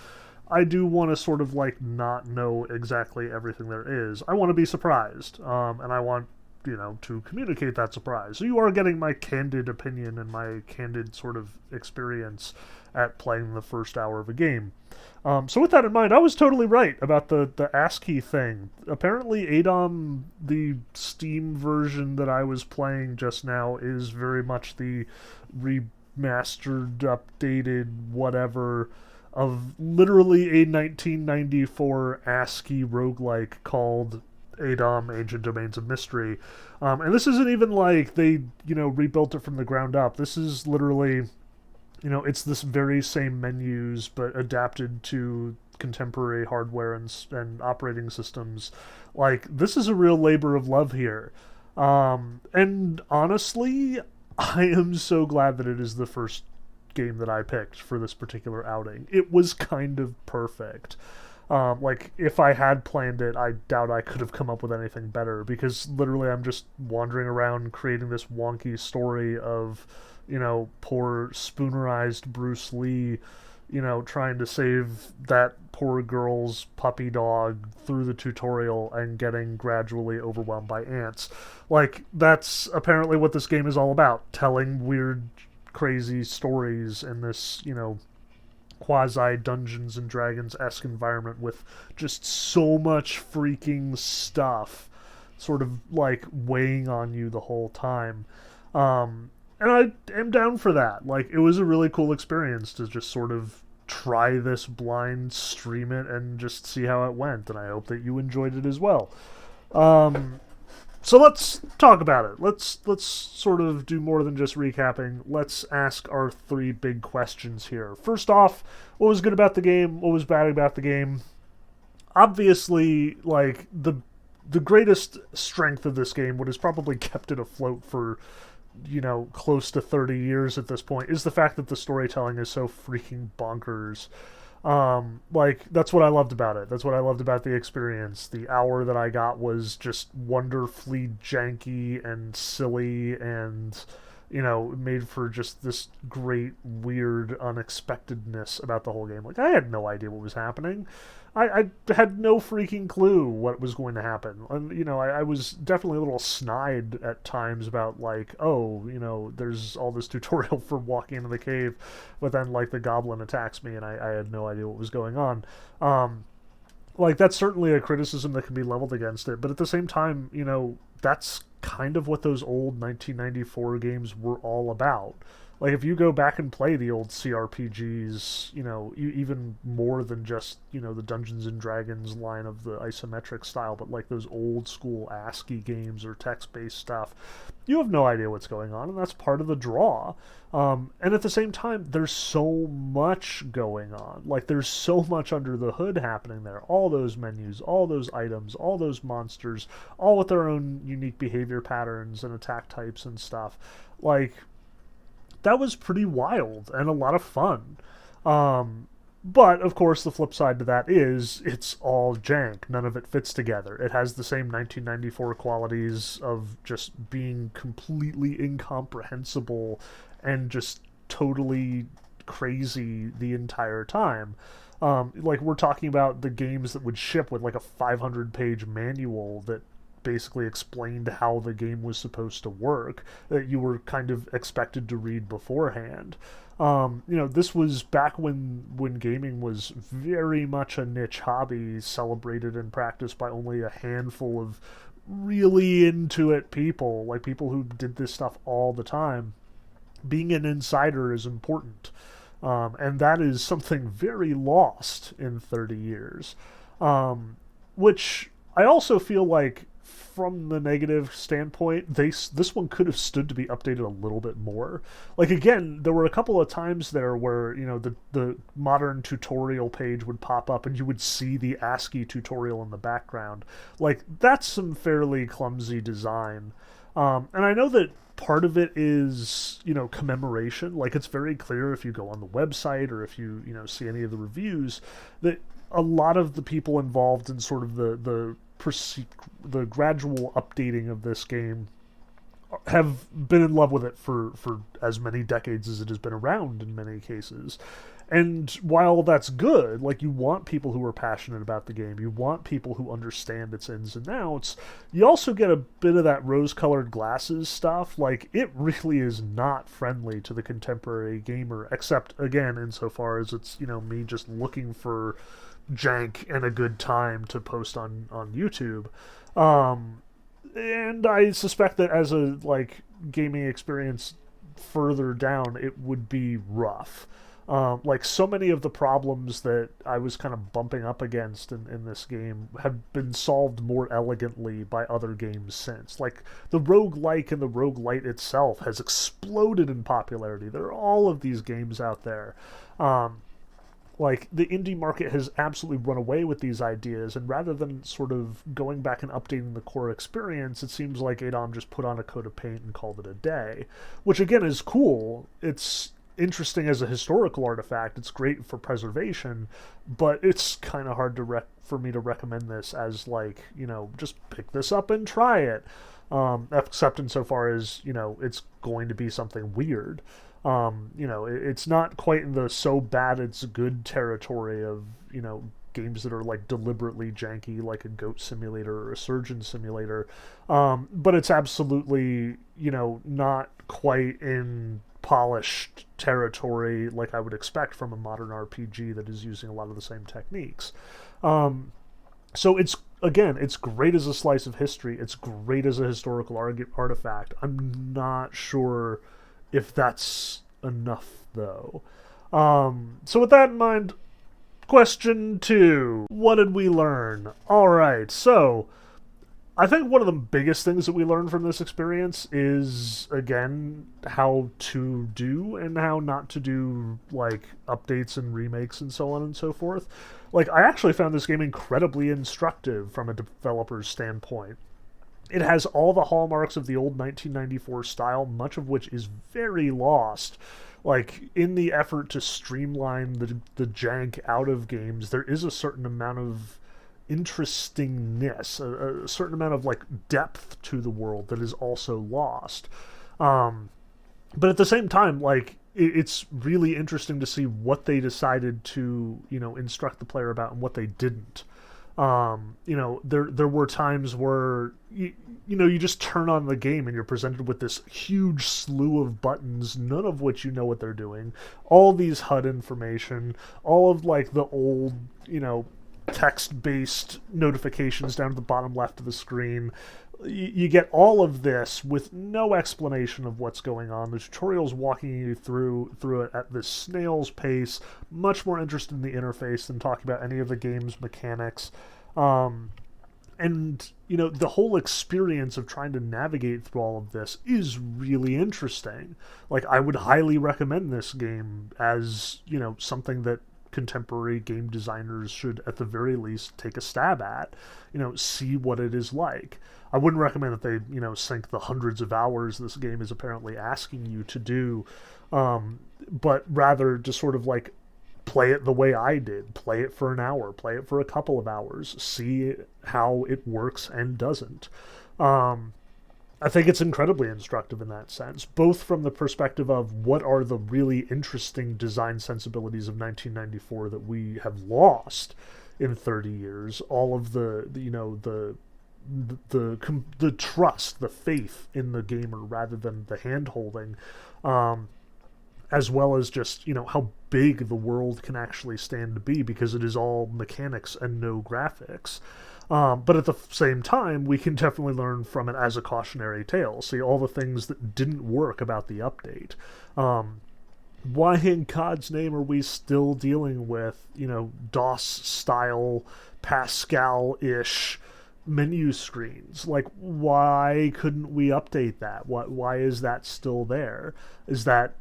Speaker 1: I do want to sort of, like, not know exactly everything there is. I want to be surprised, and I want, you know, to communicate that surprise. So you are getting my candid opinion and my candid sort of experience at playing the first hour of a game. So with that in mind, I was totally right about the ASCII thing. Apparently ADOM, the Steam version that I was playing just now, is very much the remastered, updated, whatever, of literally a 1994 ASCII roguelike called ADOM, Ancient Domains of Mystery. And this isn't even like they, you know, rebuilt it from the ground up. This is literally, you know, it's this very same menus, but adapted to contemporary hardware and operating systems. Like, this is a real labor of love here. And honestly, I am so glad that it is the first game that I picked for this particular outing. It was kind of perfect. Like, if I had planned it, I doubt I could have come up with anything better, because literally I'm just wandering around creating this wonky story of, poor spoonerized Bruce Lee, trying to save that poor girl's puppy dog through the tutorial and getting gradually overwhelmed by ants. Like, that's apparently what this game is all about, telling weird, crazy stories in this, quasi Dungeons and Dragons esque environment with just so much freaking stuff sort of like weighing on you the whole time. And I am down for that. Like, it was a really cool experience to just sort of try this blind, stream it, and just see how it went. And I hope that you enjoyed it as well. Um, so let's talk about it. Let's sort of do more than just recapping. Let's ask our three big questions here. First off, what was good about the game? What was bad about the game? Obviously, like, the greatest strength of this game, what has probably kept it afloat for, close to 30 years at this point, is the fact that the storytelling is so freaking bonkers. Like, that's what I loved about it. That's what I loved about the experience. The hour that I got was just wonderfully janky and silly, and, made for just this great, weird unexpectedness about the whole game. Like, I had no idea what was happening. I had no freaking clue what was going to happen. And, I was definitely a little snide at times about, like, oh, there's all this tutorial for walking into the cave, but then, like, the goblin attacks me and I had no idea what was going on. Like, that's certainly a criticism that can be leveled against it, but at the same time, that's kind of what those old 1994 games were all about. Like, if you go back and play the old CRPGs, even more than just, the Dungeons and Dragons line of the isometric style, but like those old school ASCII games or text-based stuff, you have no idea what's going on, and that's part of the draw. And at the same time, there's so much going on. Like, there's so much under the hood happening there. All those menus, all those items, all those monsters, all with their own unique behavior patterns and attack types and stuff. Like, that was pretty wild and a lot of fun. But, of course, the flip side to that is it's all jank. None of it fits together. It has the same 1994 qualities of just being completely incomprehensible and just totally crazy the entire time. Like, we're talking about the games that would ship with, like, a 500-page manual that basically explained how the game was supposed to work, that you were kind of expected to read beforehand. This was back when gaming was very much a niche hobby, celebrated and practiced by only a handful of really into it people, like people who did this stuff all the time. Being an insider is important, and that is something very lost in 30 years, which I also feel like, from the negative standpoint, this one could have stood to be updated a little bit more. Like, again, there were a couple of times there where, the modern tutorial page would pop up and you would see the ASCII tutorial in the background. Like, that's some fairly clumsy design. And I know that part of it is, commemoration. Like, it's very clear if you go on the website or if you, see any of the reviews, that a lot of the people involved in sort of the gradual updating of this game have been in love with it for as many decades as it has been around in many cases. And while that's good, like, you want people who are passionate about the game, you want people who understand its ins and outs, you also get a bit of that rose-colored glasses stuff. Like, it really is not friendly to the contemporary gamer, except, again, insofar as it's, me just looking for jank and a good time to post on YouTube. And I suspect that as a, like, gaming experience further down, it would be rough. Like, so many of the problems that I was kind of bumping up against in this game have been solved more elegantly by other games since. Like, the roguelike and the roguelite itself has exploded in popularity. There are all of these games out there. Like, the indie market has absolutely run away with these ideas, and rather than sort of going back and updating the core experience, it seems like ADOM just put on a coat of paint and called it a day. Which, again, is cool. It's interesting as a historical artifact. It's great for preservation, but it's kind of hard to for me to recommend this as like, just pick this up and try it. Except insofar as, it's going to be something weird. It's not quite in the so bad it's good territory of, games that are like deliberately janky, like a goat simulator or a surgeon simulator. But it's absolutely, not quite in polished territory like I would expect from a modern RPG that is using a lot of the same techniques. So it's great as a slice of history. It's great as a historical artifact. I'm not sure if that's enough, though. So with that in mind, question 2. What did we learn? Alright, so I think one of the biggest things that we learned from this experience is, again, how to do and how not to do, like, updates and remakes and so on and so forth. Like, I actually found this game incredibly instructive from a developer's standpoint. It has all the hallmarks of the old 1994 style, much of which is very lost. Like, in the effort to streamline the jank out of games, there is a certain amount of interestingness, a certain amount of, like, depth to the world that is also lost. But at the same time, like, it's really interesting to see what they decided to, instruct the player about and what they didn't. There were times where you just turn on the game and you're presented with this huge slew of buttons, none of which you know what they're doing. All these HUD information, all of like the old, text-based notifications down to the bottom left of the screen. You get all of this with no explanation of what's going on. The tutorial's walking you through it at this snail's pace, much more interested in the interface than talking about any of the game's mechanics. And, the whole experience of trying to navigate through all of this is really interesting. Like, I would highly recommend this game as, something that contemporary game designers should, at the very least, take a stab at, see what it is like. I wouldn't recommend that they, sink the hundreds of hours this game is apparently asking you to do, but rather just sort of like play it the way I did. Play it for an hour, play it for a couple of hours, see how it works and doesn't. I think it's incredibly instructive in that sense, both from the perspective of what are the really interesting design sensibilities of 1994 that we have lost in 30 years, all of the trust, the faith in the gamer rather than the hand-holding, as well as just, how big the world can actually stand to be because it is all mechanics and no graphics. But at the same time, we can definitely learn from it as a cautionary tale. See all the things that didn't work about the update. Why in God's name are we still dealing with, DOS-style, Pascal-ish menu screens? Like, why couldn't we update that? Why is that still there? Is that,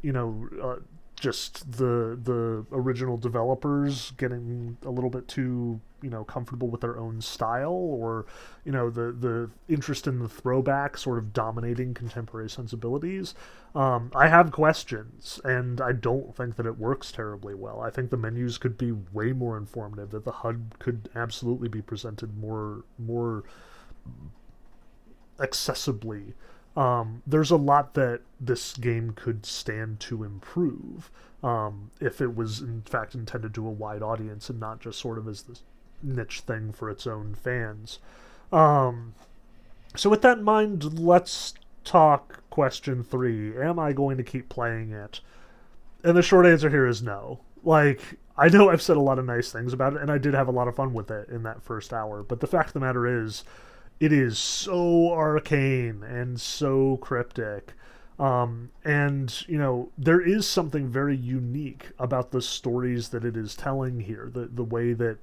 Speaker 1: just the original developers getting a little bit too comfortable with their own style, or the interest in the throwback sort of dominating contemporary sensibilities? I have questions, and I don't think that it works terribly well. I think the menus could be way more informative, that the HUD could absolutely be presented more accessibly. There's a lot that this game could stand to improve if it was in fact intended to a wide audience and not just sort of as this niche thing for its own fans. So with that in mind, let's talk question 3. Am I going to keep playing it? And the short answer here is no. Like, I know I've said a lot of nice things about it, and I did have a lot of fun with it in that first hour, but the fact of the matter is, it is so arcane and so cryptic. And, there is something very unique about the stories that it is telling here. The way that,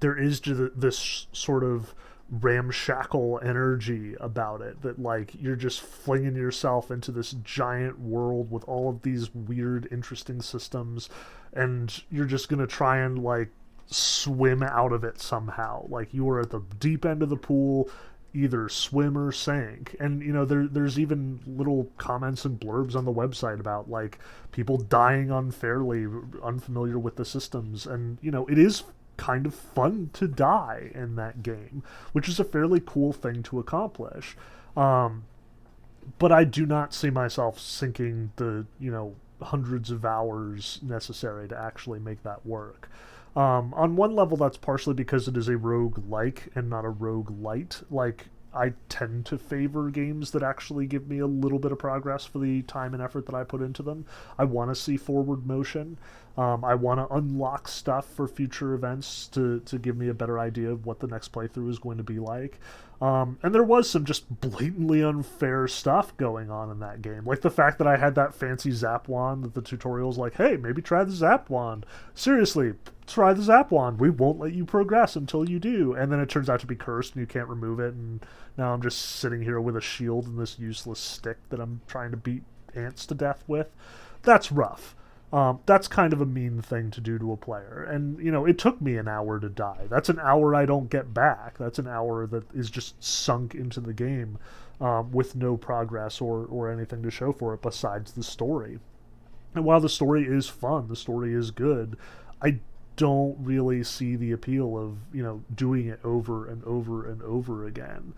Speaker 1: there is just this sort of ramshackle energy about it, that, like, you're just flinging yourself into this giant world with all of these weird, interesting systems, and you're just going to try and, like, swim out of it somehow. Like, you are at the deep end of the pool, either swim or sink. And there's even little comments and blurbs on the website about like people dying unfairly, unfamiliar with the systems. And it is kind of fun to die in that game, which is a fairly cool thing to accomplish. But I do not see myself sinking the hundreds of hours necessary to actually make that work. On one level, that's partially because it is a rogue-like and not a rogue-lite. Like, I tend to favor games that actually give me a little bit of progress for the time and effort that I put into them. I want to see forward motion. I want to unlock stuff for future events to give me a better idea of what the next playthrough is going to be like. And there was some just blatantly unfair stuff going on in that game. Like the fact that I had that fancy zap wand that the tutorial's like, hey, maybe try the zap wand. Seriously, try the zap wand. We won't let you progress until you do. And then it turns out to be cursed and you can't remove it. And now I'm just sitting here with a shield and this useless stick that I'm trying to beat ants to death with. That's rough. That's kind of a mean thing to do to a player. And, it took me an hour to die. That's an hour I don't get back. That's an hour that is just sunk into the game with no progress or anything to show for it besides the story. And while the story is fun, the story is good, I don't really see the appeal of, doing it over and over and over again,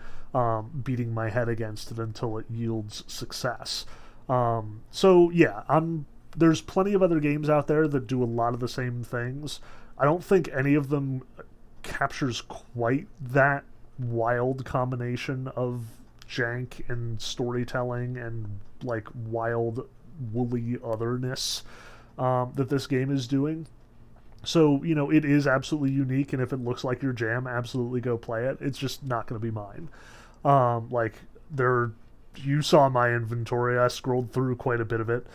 Speaker 1: beating my head against it until it yields success. So, yeah, there's plenty of other games out there that do a lot of the same things. I don't think any of them captures quite that wild combination of jank and storytelling and like wild woolly otherness that this game is doing. So, it is absolutely unique, and if it looks like your jam, absolutely go play it. It's just not going to be mine. You saw my inventory. I scrolled through quite a bit of it.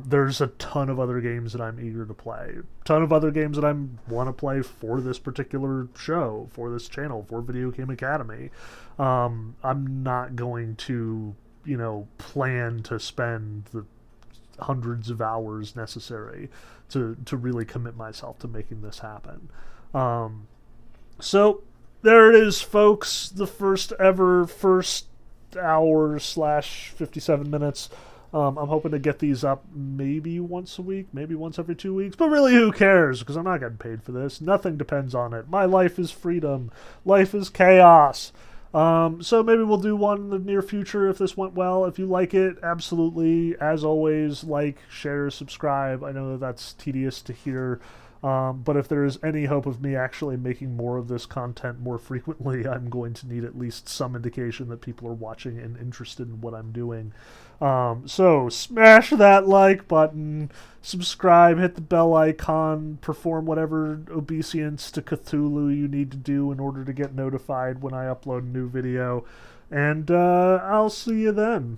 Speaker 1: There's a ton of other games that I'm eager to play. A ton of other games that I want to play for this particular show, for this channel, for Video Game Academy. I'm not going to, plan to spend the hundreds of hours necessary to really commit myself to making this happen. So there it is, folks. The first hour / 57 minutes. I'm hoping to get these up maybe once a week, maybe once every 2 weeks, but really who cares, because I'm not getting paid for this. Nothing depends on it. My life is freedom. Life is chaos. So maybe we'll do one in the near future if this went well. If you like it, absolutely, as always, like, share, subscribe. I know that's tedious to hear. But if there is any hope of me actually making more of this content more frequently, I'm going to need at least some indication that people are watching and interested in what I'm doing. So smash that like button, subscribe, hit the bell icon, perform whatever obeisance to Cthulhu you need to do in order to get notified when I upload a new video. And I'll see you then.